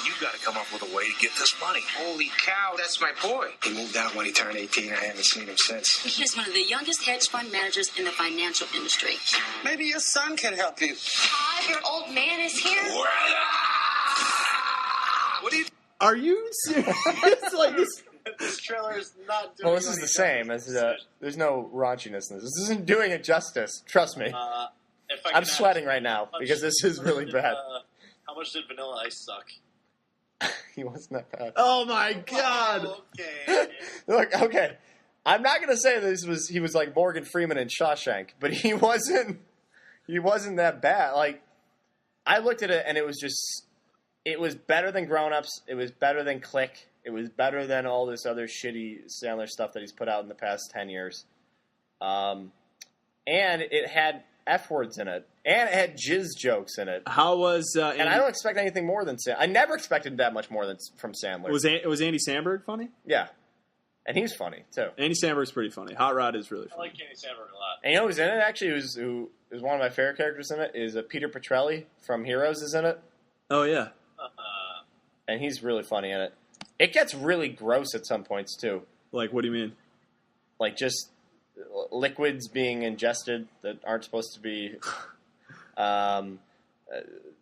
You got to come up with a way to get this money. Holy cow, that's my boy. He moved out when he turned 18. I haven't seen him since. He's one of the youngest hedge fund managers in the financial industry. Maybe your son can help you. Hi, your old man is here. What are you? Are you serious? Like this? This trailer is not doing. Well, this is the same. There's no raunchiness in this. This isn't doing it justice. Trust me. I'm sweating right now because this is really bad. How How much did Vanilla Ice suck? He wasn't that bad. Oh my god! Oh, okay. Look, okay. I'm not gonna say he was like Morgan Freeman in Shawshank, but he wasn't that bad. Like, I looked at it and it was better than Grown Ups. It was better than Click. It was better than all this other shitty Sandler stuff that he's put out in the past 10 years. And it had F words in it, and it had jizz jokes in it. How was? And I don't expect anything more than Sandler. I never expected that much more than from Sandler. Was Andy Samberg funny? Yeah, and he's funny too. Andy Samberg's pretty funny. Hot Rod is really I funny. like Andy Samberg a lot. And you know who's in it? Actually, who is one of my favorite characters in it is Peter Petrelli from Heroes is in it, Oh yeah. and he's really funny in it. It gets really gross at some points too, Like, what do you mean? like just liquids being ingested that aren't supposed to be.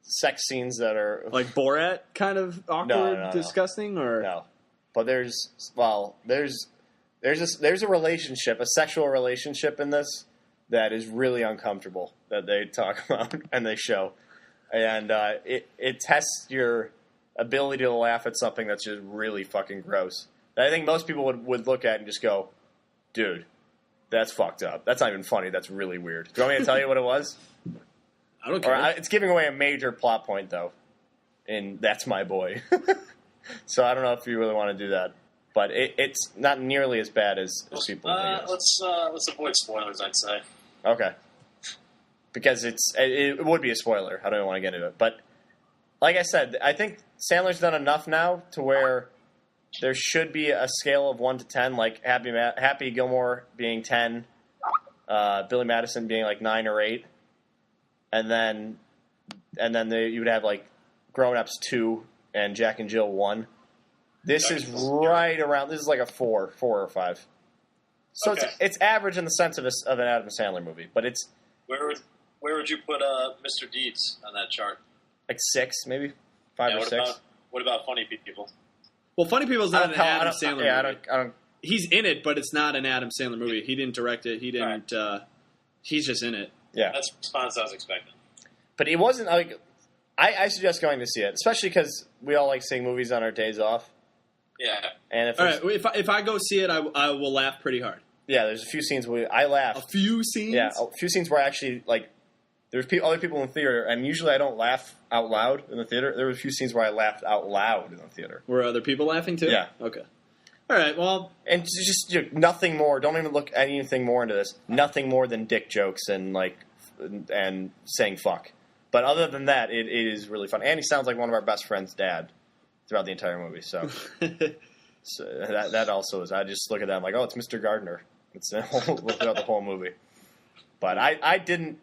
Sex scenes that are Like Borat, kind of awkward, No. disgusting, or no, but there's a relationship, a sexual relationship in this that is really uncomfortable that they talk about and they show, and it tests your ability to laugh at something that's just really fucking gross. That I think most people would look at and just go, dude, that's fucked up. That's not even funny. That's really weird. Do you want me to tell you what it was? I don't care. It's giving away a major plot point, though, and That's My Boy. So I don't know if you really want to do that. But it's not nearly as bad as people think it is. Let's avoid spoilers, I'd say. Okay. Because it would be a spoiler. I don't even want to get into it. But like I said, I think Sandler's done enough now to where there should be a scale of 1 to 10, like Happy Gilmore being 10, Billy Madison being like 9 or 8. And then you would have like Grown Ups 2 and Jack and Jill 1. This is right around. This is like a 4 or 5. So Okay. it's average in the sense of an Adam Sandler movie, but it's Where would you put Mr. Deeds on that chart? like 6, maybe 5 or 6. What about Funny People? Well, Funny People's not an Adam Sandler movie. I don't. He's in it, but it's not an Adam Sandler movie. He didn't direct it. He didn't. He's just in it. Yeah, That's the response I was expecting. but it wasn't like. I suggest going to see it, especially because we all like seeing movies on our days off. Yeah. And if All right, if I go see it, I will laugh pretty hard. yeah, there's a few scenes where I laugh. A few scenes. Yeah, a few scenes where I actually like. There's other people in the theater, and usually I don't laugh out loud in the theater. There were a few scenes where I laughed out loud in the theater. Were other people laughing too? Yeah. Okay. All right. Well, And just nothing more. Don't even look at anything more into this. Nothing more than dick jokes and and saying fuck. But other than that, it is really fun. And he sounds like one of our best friends' dad throughout the entire movie. So, that also is. I just look at that. I'm like, oh, it's Mr. Gardner. It's throughout the whole movie. But I didn't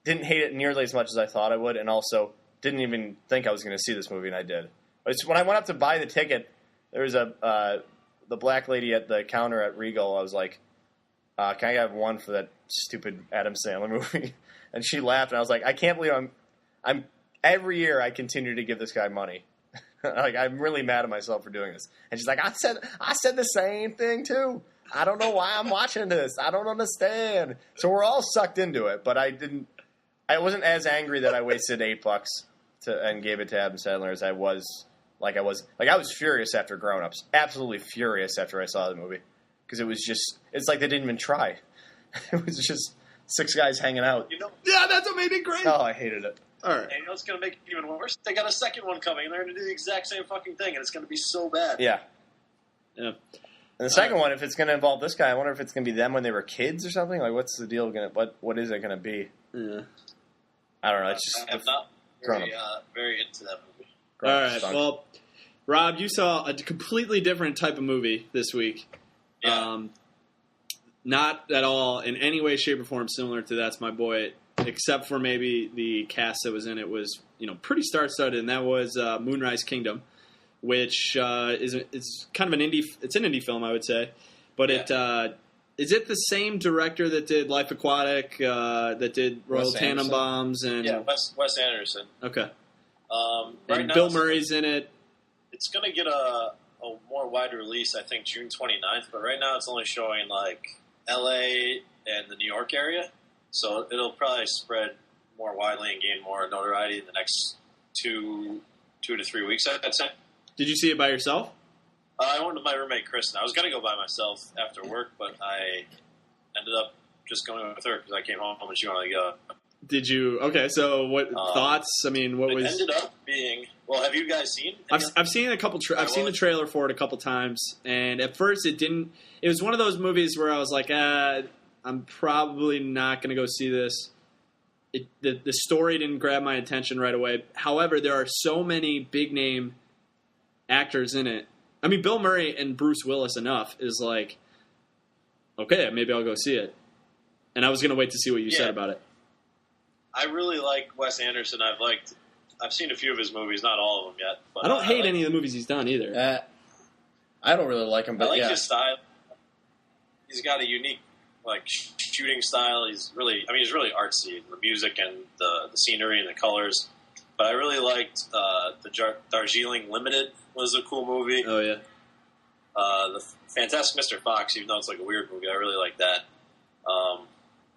hate it nearly as much as I thought I would, and also didn't even think I was going to see this movie, and I did. When I went up to buy the ticket, there was the black lady at the counter at Regal. I was like, can I have one for that stupid Adam Sandler movie? And she laughed, and I was like, I can't believe I'm every year I continue to give this guy money. Like, I'm really mad at myself for doing this. And she's like, I said the same thing too. I don't know why I'm watching this. I don't understand. So we're all sucked into it, but I wasn't as angry that I wasted $8 and gave it to Adam Sandler as I was. I was furious after Grown Ups. Absolutely furious after I saw the movie. Because it's like they didn't even try. It was just 6 guys hanging out. yeah, that's what made it great. Oh, I hated it. All right. And you know what's going to make it even worse? They got a second one coming, and they're going to do the exact same fucking thing, and it's going to be so bad. Yeah. Yeah. And the second one, if it's going to involve this guy, I wonder if it's going to be them when they were kids or something. Like, what's the deal? What is it going to be? Yeah. I don't know. It's just I'm not very into that movie. All right. Well, Rob, you saw a completely different type of movie this week. Yeah. Not at all in any way, shape, or form similar to That's My Boy, except for maybe the cast that was in it was pretty star-studded, and that was Moonrise Kingdom, which is kind of an indie film, I would say, but is it the same director that did Life Aquatic, that did Royal Tenenbaums, and Wes Anderson. Okay, Right and now, Bill Murray's in it. It's going to get a more wide release, I think, June 29th, but right now it's only showing like LA and the New York area, so it'll probably spread more widely and gain more notoriety in the next 2 to 3 weeks, I'd say. Did you see it by yourself? I went with my roommate, Kristen. I was going to go by myself after work, but I ended up just going with her because I came home and she wanted to go. Did you? Okay, so what thoughts? I mean, what was? It ended up being. Well, have you guys seen? I've seen a couple. I've seen the trailer for it a couple times, and at first it didn't. It was one of those movies where I was like, I'm probably not going to go see this. The story didn't grab my attention right away. However, there are so many big name actors in it. I mean, Bill Murray and Bruce Willis enough is like, okay, maybe I'll go see it. And I was going to wait to see what you said about it. I really like Wes Anderson. I've seen a few of his movies, not all of them yet. But I don't hate any of the movies he's done either. I don't really like him, but I like his style. He's got a unique shooting style. He's really artsy. The music and the scenery and the colors. But I really liked the Darjeeling Limited was a cool movie. Oh yeah. The Fantastic Mr. Fox, even though it's like a weird movie, I really like that.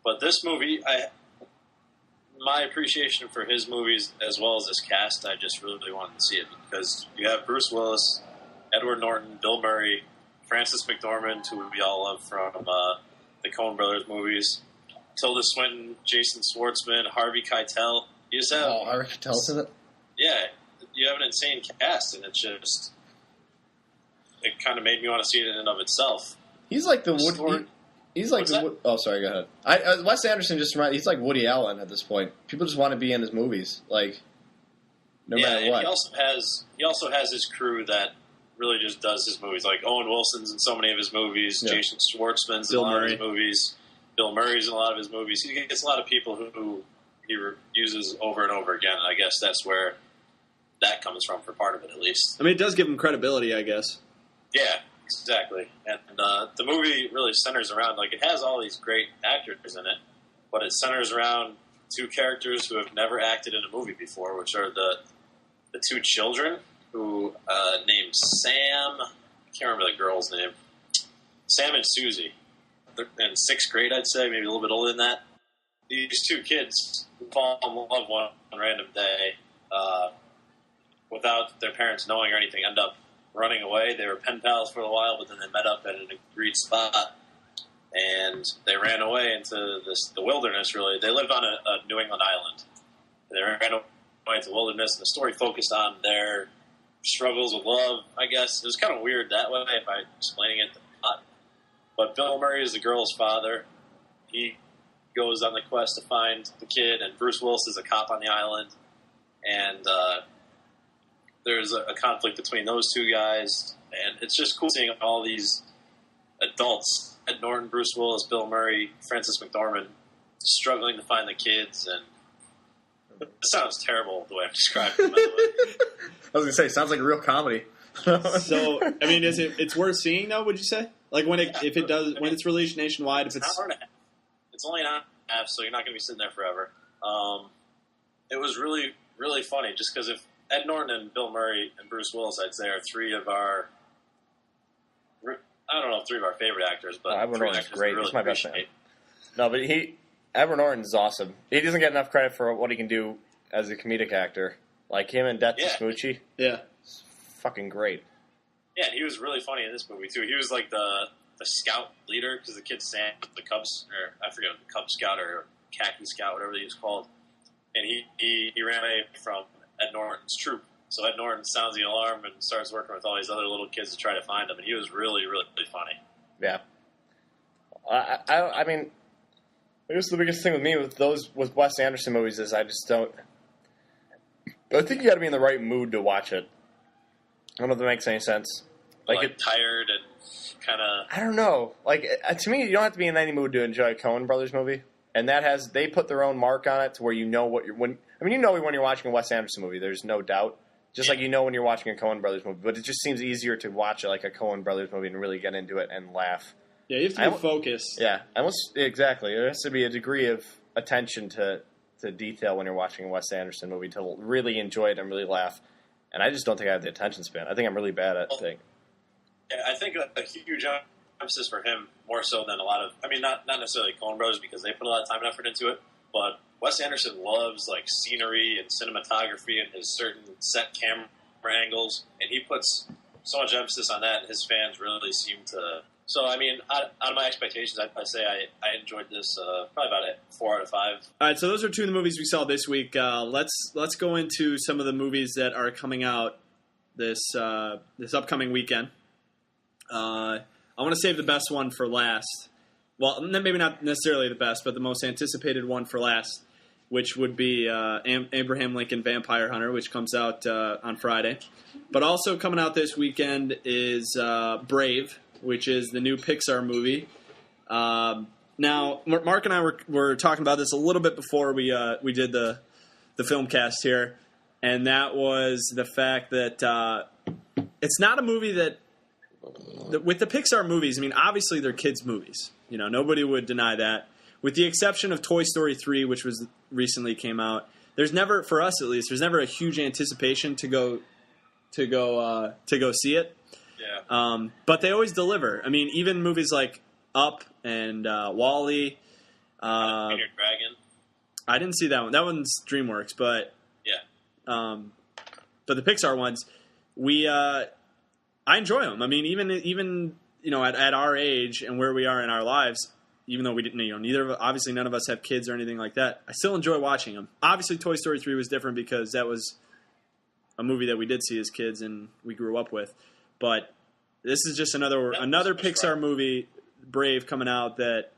But this movie, my appreciation for his movies as well as this cast, I just really wanted to see it because you have Bruce Willis, Edward Norton, Bill Murray, Frances McDormand, who we all love from the Coen Brothers movies, Tilda Swinton, Jason Schwartzman, Harvey Keitel. You just have Harvey Keitel's in it. Yeah, you have an insane cast, and it kind of made me want to see it in and of itself. He's like the Woody. He's like oh, sorry, go ahead. Wes Anderson he's like Woody Allen at this point. People just want to be in his movies, no matter what. He also has his crew that really just does his movies. Like Owen Wilson's in so many of his movies. Yeah. Jason Schwartzman's in a lot of his movies. Bill Murray's in a lot of his movies. He gets a lot of people who he uses over and over again. And I guess that's where that comes from for part of it, at least. I mean, it does give him credibility, I guess. Yeah. Exactly, and the movie really centers around, it has all these great actors in it, but it centers around two characters who have never acted in a movie before, which are the two children who named Sam, I can't remember the girl's name, Sam and Susie. They're in 6th grade, I'd say, maybe a little bit older than that. These two kids fall in love one random day without their parents knowing or anything, end up running away. They were pen pals for a while, but then they met up at an agreed spot, and they ran away into the wilderness, really. They lived on a New England island. They ran away into the wilderness, and the story focused on their struggles with love, I guess. It was kind of weird that way, if I'm explaining it not. But Bill Murray is the girl's father. He goes on the quest to find the kid, and Bruce Willis is a cop on the island, and there's a conflict between those two guys, and it's just cool seeing all these adults, Ed Norton, Bruce Willis, Bill Murray, Frances McDormand, struggling to find the kids, and it sounds terrible the way I'm describing it, by the way. I was going to say, it sounds like a real comedy. So, I mean, it's worth seeing, though, would you say? When it's released nationwide, if it's... It's only an hour and a half, so you're not going to be sitting there forever. It was really, really funny, just because if Ed Norton and Bill Murray and Bruce Willis, I'd say, are three of our favorite actors, but Edward Norton's great. Really He's my best fan. No, but Edward Norton's awesome. He doesn't get enough credit for what he can do as a comedic actor. Like him and Death to Smoochie. Yeah. It's fucking great. Yeah, he was really funny in this movie, too. He was like the scout leader, because the kid Sam, the Cubs, or I forget, the Cub Scout or Khaki Scout, whatever he was called. And he ran away from Ed Norton's troop. So Ed Norton sounds the alarm and starts working with all these other little kids to try to find him. And he was really, really, really funny. Yeah. I mean, I guess the biggest thing with me with Wes Anderson movies is I just don't... I think you got to be in the right mood to watch it. I don't know if that makes any sense. Like tired and kind of... I don't know. To me, you don't have to be in any mood to enjoy a Coen Brothers movie. And they put their own mark on it to where you know what you're... when you're watching a Wes Anderson movie, there's no doubt. Just like you know when you're watching a Coen Brothers movie. But it just seems easier to watch it like a Coen Brothers movie and really get into it and laugh. Yeah, you have to be focused. Yeah, exactly. There has to be a degree of attention to detail when you're watching a Wes Anderson movie to really enjoy it and really laugh. And I just don't think I have the attention span. I think I'm really bad at it. Yeah, I think a huge emphasis for him, more so than a lot of... I mean, not necessarily Coen Brothers, because they put a lot of time and effort into it, but Wes Anderson loves like scenery and cinematography and his certain set camera angles, and he puts so much emphasis on that, and his fans really seem to. So, I mean, out of my expectations, I'd say I enjoyed this probably about a 4 out of 5. All right, so those are two of the movies we saw this week. Let's go into some of the movies that are coming out this upcoming weekend. I want to save the best one for last. Well, maybe not necessarily the best, but the most anticipated one for last, which would be Abraham Lincoln Vampire Hunter, which comes out on Friday. But also coming out this weekend is Brave, which is the new Pixar movie. Now, Mark and I were talking about this a little bit before we did the Philmcast here, and that was the fact that it's not a movie that with the Pixar movies, I mean, obviously they're kids' movies. You know, nobody would deny that. With the exception of Toy Story 3, which was recently came out, there's never, for us at least, there's never a huge anticipation to go see it. Yeah. But they always deliver. I mean, even movies like Up and WALL-E. Peter Dragon. I didn't see that one. That one's DreamWorks, but yeah. But the Pixar ones, I enjoy them. I mean, even you know, at our age and where we are in our lives, even though we didn't, you know, obviously none of us have kids or anything like that, I still enjoy watching them. Obviously, Toy Story 3 was different because that was a movie that we did see as kids and we grew up with. But this is just another Pixar movie, Brave, coming out that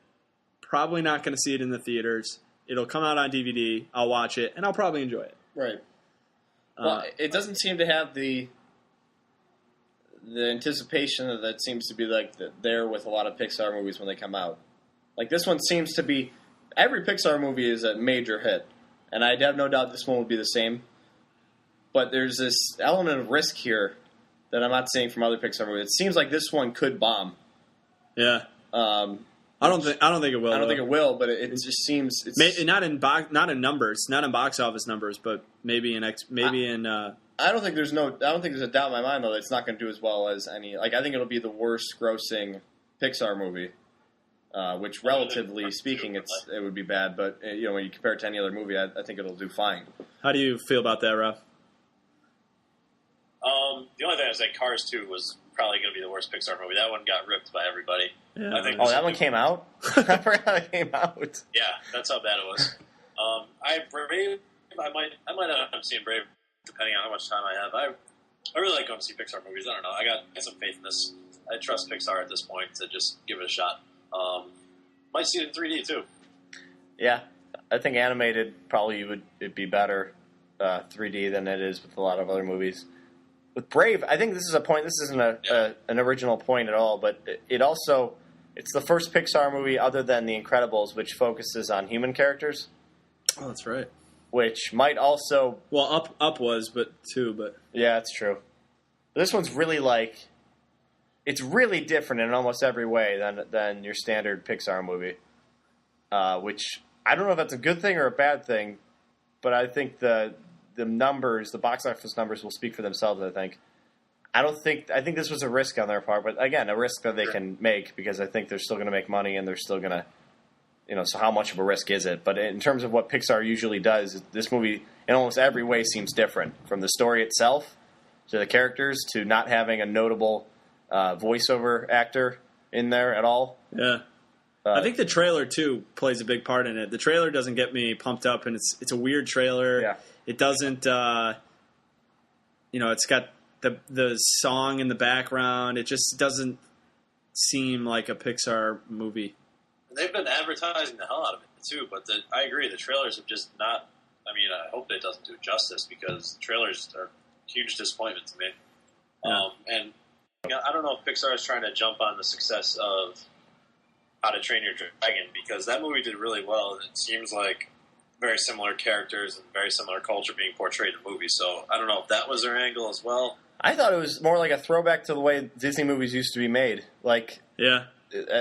probably not going to see it in the theaters. It'll come out on DVD. I'll watch it, and I'll probably enjoy it. Right. Well, it doesn't seem to have the anticipation that seems to be like there with a lot of Pixar movies when they come out. Like this one seems to be every Pixar movie is a major hit, and I have no doubt this one will be the same. But there's this element of risk here that I'm not seeing from other Pixar movies. It seems like this one could bomb. Yeah. I don't think it will. I don't think it will, but it just seems not in numbers, not in box office numbers, but maybe in. I don't think there's a doubt in my mind though that it's not going to do as well as any. Like I think it'll be the worst grossing Pixar movie, which relatively speaking, it would be bad. But you know, when you compare it to any other movie, I think it'll do fine. How do you feel about that, Rob? The only thing I was saying, Cars 2 was probably going to be the worst Pixar movie. That one got ripped by everybody. Yeah. I think that one came out? I forgot it came out. Yeah, that's how bad it was. Brave, I might end up seeing Brave depending on how much time I have. I really like going to see Pixar movies. I don't know. I got some faith in this. I trust Pixar at this point to just give it a shot. Might see it in 3D too. Yeah, I think animated probably it'd be better 3D than it is with a lot of other movies. With Brave, I think this is a point. This isn't an original point at all, but it's the first Pixar movie other than The Incredibles which focuses on human characters. Oh, that's right. Which might also Up was, but yeah, it's true. This one's really it's really different in almost every way than your standard Pixar movie. Which I don't know if that's a good thing or a bad thing, but I think the numbers, the box office numbers, will speak for themselves. I think this was a risk on their part, but again, a risk that they can make because I think they're still going to make money and they're still going to, you know. So how much of a risk is it? But in terms of what Pixar usually does, this movie in almost every way seems different, from the story itself to the characters to not having a notable voiceover actor in there at all. Yeah. I think the trailer too plays a big part in it. The trailer doesn't get me pumped up, and it's a weird trailer. Yeah. It doesn't, it's got the song in the background. It just doesn't seem like a Pixar movie. They've been advertising the hell out of it too, but I agree. The trailers have just not. I mean, I hope it doesn't do justice because the trailers are a huge disappointment to me. Yeah. And I don't know if Pixar is trying to jump on the success of How to Train Your Dragon because that movie did really well. It seems like very similar characters and very similar culture being portrayed in the movie. So I don't know if that was their angle as well. I thought it was more like a throwback to the way Disney movies used to be made. Like, yeah,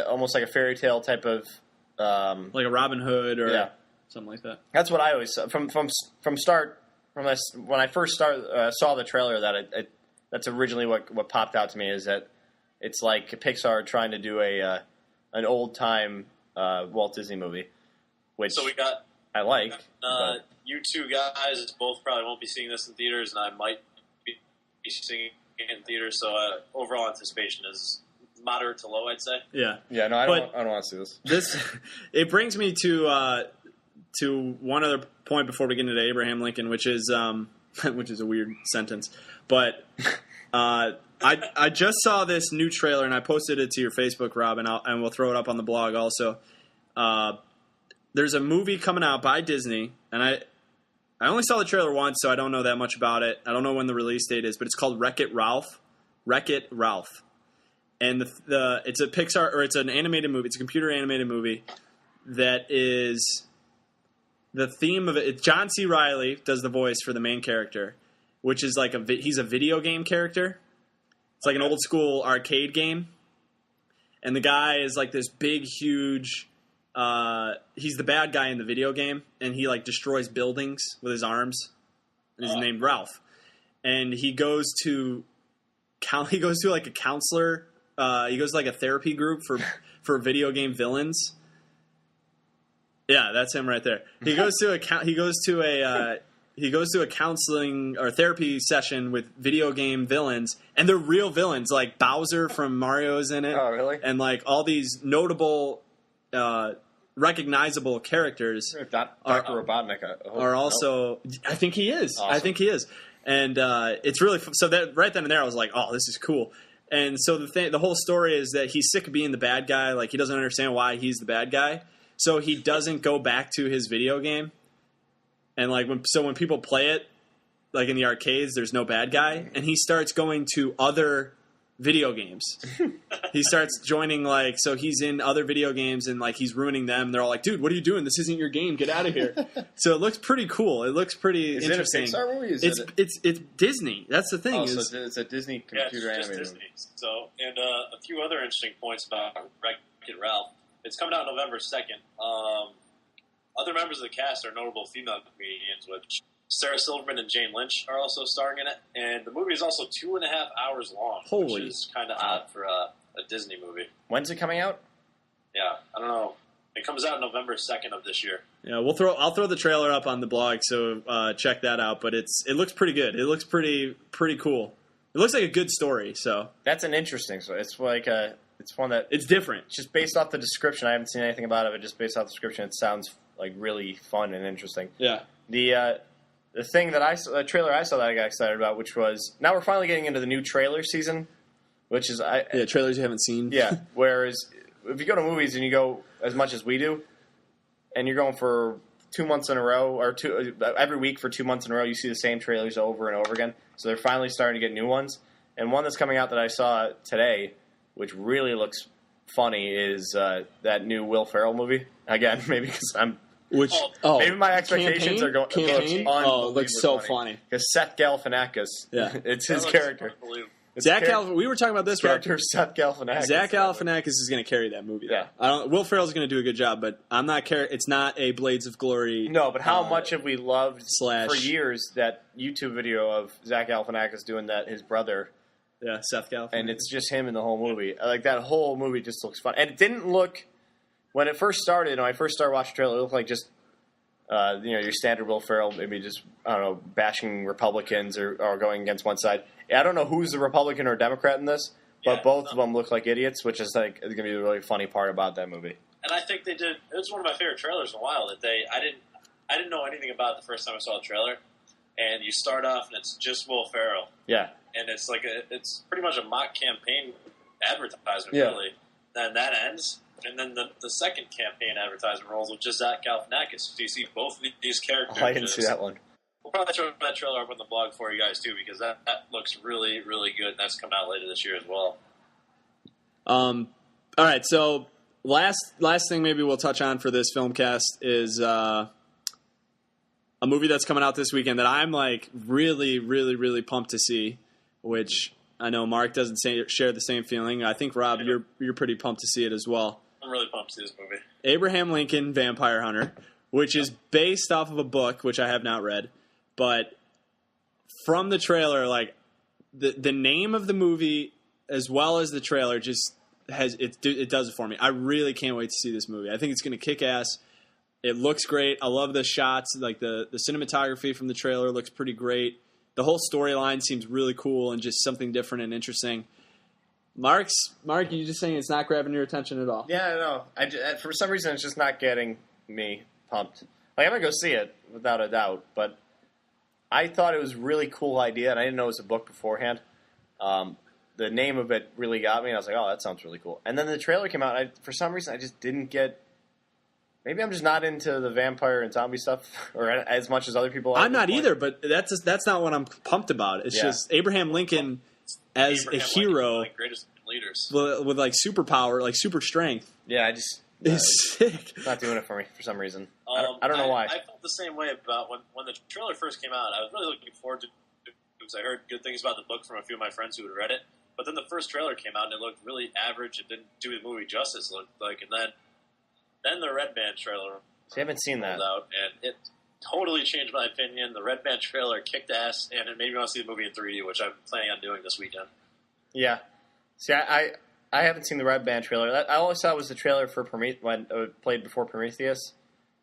almost like a fairy tale type of, like a Robin Hood or something like that. That's what I always saw when I first saw the trailer. That's originally what popped out to me is that it's like Pixar trying to do an old time Walt Disney movie. So we got I like. You two guys both probably won't be seeing this in theaters, and I might be seeing it in theaters. So overall anticipation is moderate to low, I'd say. Yeah. Yeah, no, I don't want to see this. It brings me to one other point before we get into Abraham Lincoln, which is a weird sentence, but I just saw this new trailer and I posted it to your Facebook, Rob, and we'll throw it up on the blog also. There's a movie coming out by Disney, and I only saw the trailer once, so I don't know that much about it. I don't know when the release date is, but it's called Wreck-It Ralph. Wreck-It Ralph. And it's a Pixar, or it's an animated movie. It's a computer animated movie that is the theme of it. John C. Reilly does the voice for the main character, which is like he's a video game character. It's like an old school arcade game, and the guy is like this big, huge. He's the bad guy in the video game, and he like destroys buildings with his arms. And he's named Ralph, and he goes to like a counselor. He goes to like a therapy group for video game villains. Yeah, that's him right there. He goes to a counseling or therapy session with video game villains, and they're real villains. Like Bowser from Mario is in it. Oh, really? And like all these notable, recognizable characters. Dr. Robotnik are also. I think he is. Awesome. I think he is. And it's really so that right then and there I was like, oh, this is cool. And so the whole story is that he's sick of being the bad guy. Like he doesn't understand why he's the bad guy. So he doesn't go back to his video game. And like when people play it, like in the arcades, there's no bad guy, and he starts going to other video games. He starts joining so he's in other video games and like he's ruining them. They're all like, "Dude, what are you doing? This isn't your game. Get out of here." So it looks pretty cool. It looks pretty interesting. Is it a Pixar movie? It's Disney. That's the thing. So it's a Disney computer animated Disney. movie. So, and a few other interesting points about Wreck-It Ralph. It's coming out November 2nd. Other members of the cast are notable female comedians, which Sarah Silverman and Jane Lynch are also starring in it. And the movie is also 2.5 hours long, which is kind of odd for a Disney movie. When's it coming out? Yeah, I don't know. It comes out November 2nd of this year. Yeah, I'll throw the trailer up on the blog, so check that out. But it looks pretty good. It looks pretty cool. It looks like a good story. So that's an interesting story. It's like it's one that it's different. Just based off the description, I haven't seen anything about it. But just based off the description, it sounds like really fun and interesting. Yeah. The thing the trailer I saw that I got excited about, which was now we're finally getting into the new trailer season, which is trailers you haven't seen. Yeah. Whereas if you go to movies and you go as much as we do, and you're going for 2 months in a row or every week for 2 months in a row, you see the same trailers over and over again. So they're finally starting to get new ones. And one that's coming out that I saw today, which really looks funny, is that new Will Ferrell movie. Again, maybe because I'm. Maybe my expectations are going. Campaign? It looks so funny. Because Seth Galifianakis, it's his character. We were talking about this. Character Seth Galifianakis. Zach Galifianakis is going to carry that movie. Yeah, Will Ferrell's going to do a good job, but I'm not. It's not a Blades of Glory. No, but how much have we loved for years that YouTube video of Zach Galifianakis doing that his brother? Yeah, Seth Galifianakis, and it's just him in the whole movie. Like that whole movie just looks fun, and it didn't look. When it first started, when I first started watching the trailer, it looked like just, your standard Will Ferrell, maybe just, I don't know, bashing Republicans or going against one side. I don't know who's the Republican or Democrat in this, but both of them look like idiots, which is like going to be the really funny part about that movie. And I think they did. It was one of my favorite trailers in a while. I didn't know anything about it the first time I saw the trailer, and you start off and it's just Will Ferrell. Yeah, and it's like it's pretty much a mock campaign advertisement, really. Then that ends. And then the second campaign advertisement rolls with just Zach Galifianakis. So you see both of these characters. Oh, I didn't see that one. We'll probably throw that trailer up on the blog for you guys, too, because that looks really, really good. And that's coming out later this year as well. All right, so last thing maybe we'll touch on for this Philmcast is a movie that's coming out this weekend that I'm like really, really, really pumped to see, which I know Mark doesn't share the same feeling. I think, Rob, you're pretty pumped to see it as well. I'm really pumped to see this movie. Abraham Lincoln, Vampire Hunter, which is based off of a book, which I have not read. But from the trailer, like the name of the movie as well as the trailer just it does it for me. I really can't wait to see this movie. I think it's going to kick ass. It looks great. I love the shots. Like the cinematography from the trailer looks pretty great. The whole storyline seems really cool and just something different and interesting. Mark, you just saying it's not grabbing your attention at all? Yeah, I know. For some reason, it's just not getting me pumped. Like, I'm going to go see it, without a doubt, but I thought it was a really cool idea, and I didn't know it was a book beforehand. The name of it really got me, and I was like, oh, that sounds really cool. And then the trailer came out, and for some reason, I just didn't get... Maybe I'm just not into the vampire and zombie stuff, or as much as other people are. I'm not either, but that's not what I'm pumped about. It's just Abraham Lincoln as a hero, like greatest leaders with like superpower, like super strength. Yeah, It's sick. It's not doing it for me for some reason. I don't know why. I felt the same way about when the trailer first came out. I was really looking forward to it because I heard good things about the book from a few of my friends who had read it. But then the first trailer came out and it looked really average. It didn't do the movie justice. It looked like, and then the Red Band trailer. So I haven't seen that. Out, and it totally changed my opinion. The Red Band trailer kicked ass, and it made me want to see the movie in 3D, which I'm planning on doing this weekend. Yeah. See, I haven't seen the Red Band trailer. I always thought it was the trailer for when it played before Prometheus.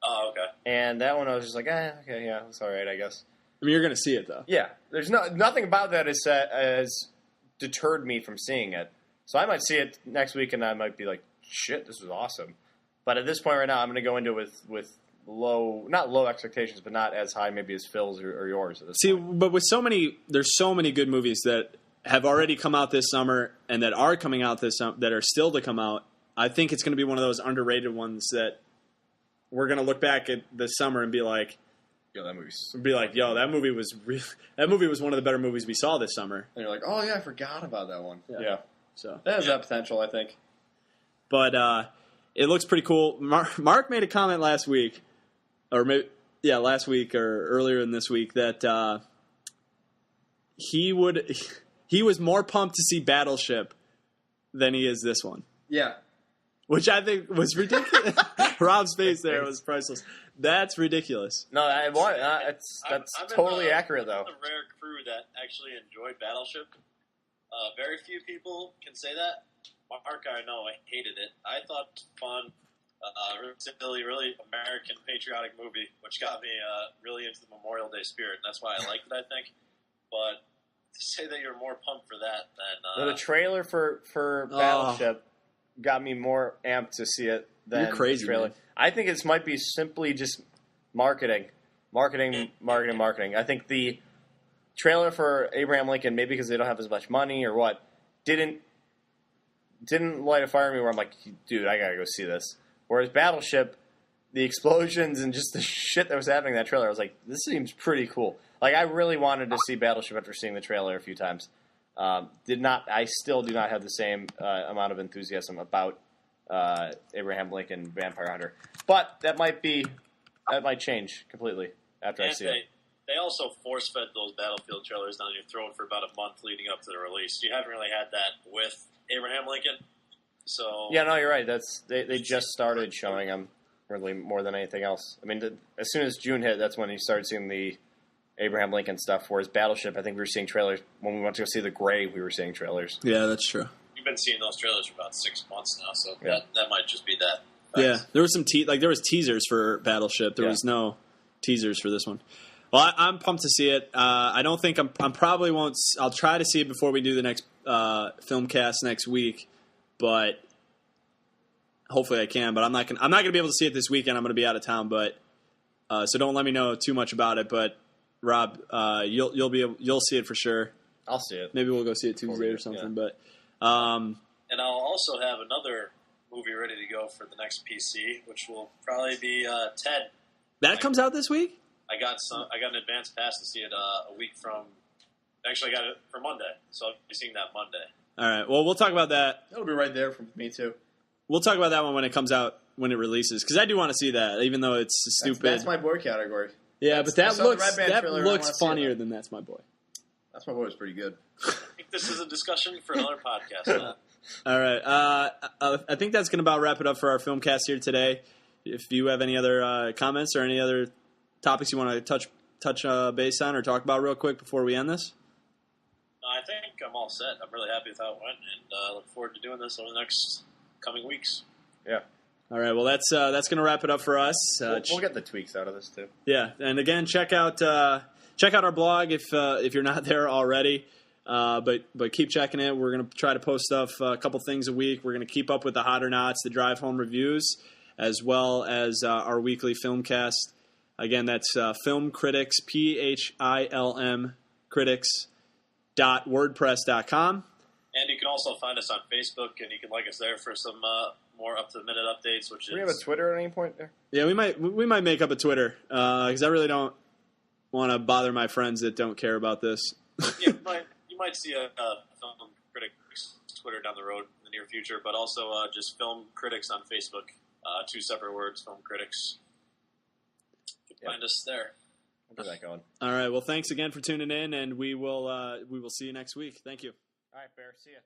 Oh, okay. And that one I was just like, okay, yeah, it's all right, I guess. I mean, you're going to see it, though. Yeah. There's nothing about that has deterred me from seeing it. So I might see it next week, and I might be like, shit, this is awesome. But at this point right now, I'm going to go into it with not low expectations, but not as high maybe as Phil's or yours. At this point. But there's so many good movies that have already come out this summer and that are coming out this summer that are still to come out. I think it's going to be one of those underrated ones that we're going to look back at this summer and be like, yo, that movie's... that movie was one of the better movies we saw this summer. And you're like, oh yeah, I forgot about that one. Yeah. So that has that potential, I think. But it looks pretty cool. Mark made a comment last week, last week or earlier in this week that he was more pumped to see Battleship than he is this one. Yeah. Which I think was ridiculous. Rob's face there was priceless. That's ridiculous. No, that's totally accurate, though. I'm the rare crew that actually enjoyed Battleship. Very few people can say that. Mark, I know, I hated it. I thought it was fun. Really American patriotic movie, which got me really into the Memorial Day spirit. And that's why I liked it, I think. But to say that you're more pumped for that than... the trailer for Battleship got me more amped to see it than you're crazy, the trailer. Man. I think it might be simply just marketing. I think the trailer for Abraham Lincoln, maybe because they don't have as much money or what, didn't light a fire in me where I'm like, dude, I gotta go see this. Whereas Battleship, the explosions and just the shit that was happening in that trailer, I was like, this seems pretty cool. Like, I really wanted to see Battleship after seeing the trailer a few times. I still do not have the same amount of enthusiasm about Abraham Lincoln Vampire Hunter. But that might change completely after I see it. They also force-fed those Battlefield trailers down your throat for about a month leading up to the release. You haven't really had that with Abraham Lincoln. So yeah, no, you're right. They just started showing them really more than anything else. I mean, as soon as June hit, that's when you started seeing the Abraham Lincoln stuff. Whereas Battleship, I think we were seeing trailers when we went to go see The Gray. We were seeing trailers. Yeah, that's true. You've been seeing those trailers for about 6 months now, so that might just be that. Yeah, there was some there was teasers for Battleship. There was no teasers for this one. Well, I'm pumped to see it. I don't think I'm probably won't. I'll try to see it before we do the next Philmcast next week, but hopefully I can. But I'm not gonna be able to see it this weekend. I'm gonna be out of town. But so don't let me know too much about it. But Rob, you'll see it for sure. I'll see it. Maybe we'll go see it Tuesday or something. Yeah. But and I'll also have another movie ready to go for the next PC, which will probably be Ted. That comes out this week. I got an advance pass to see it a week from. Actually, I got it for Monday, so I'll be seeing that Monday. All right. Well, we'll talk about that. It'll be right there for me too. We'll talk about that one when it comes out, when it releases, because I do want to see that, even though it's stupid. That's my boy category. Yeah, but that looks funnier than That's My Boy. That's My Boy was pretty good. I think this is a discussion for another podcast. All right. I think that's going to about wrap it up for our Philmcast here today. If you have any other comments or any other topics you want to touch base on or talk about real quick before we end this? I think I'm all set. I'm really happy with how it went, and look forward to doing this over the next coming weeks. Yeah. All right. Well, that's going to wrap it up for us. We'll get the tweaks out of this too. Yeah, and again, check out our blog if you're not there already. But keep checking it. We're going to try to post stuff, a couple things a week. We're going to keep up with the hot or nots, the drive home reviews, as well as our weekly Philmcast. Again, that's Film Critics, PHILM critics.wordpress.com. And you can also find us on Facebook, and you can like us there for some more up-to-the-minute updates. Do we have a Twitter at any point there? Yeah, we might make up a Twitter because I really don't want to bother my friends that don't care about this. Yeah, you might see a Film Critics Twitter down the road in the near future, but also just Film Critics on Facebook. 2 separate words, Film Critics. You can find us there. We'll get that going. All right. Well, thanks again for tuning in, and we will see you next week. Thank you. All right, Bear. See ya.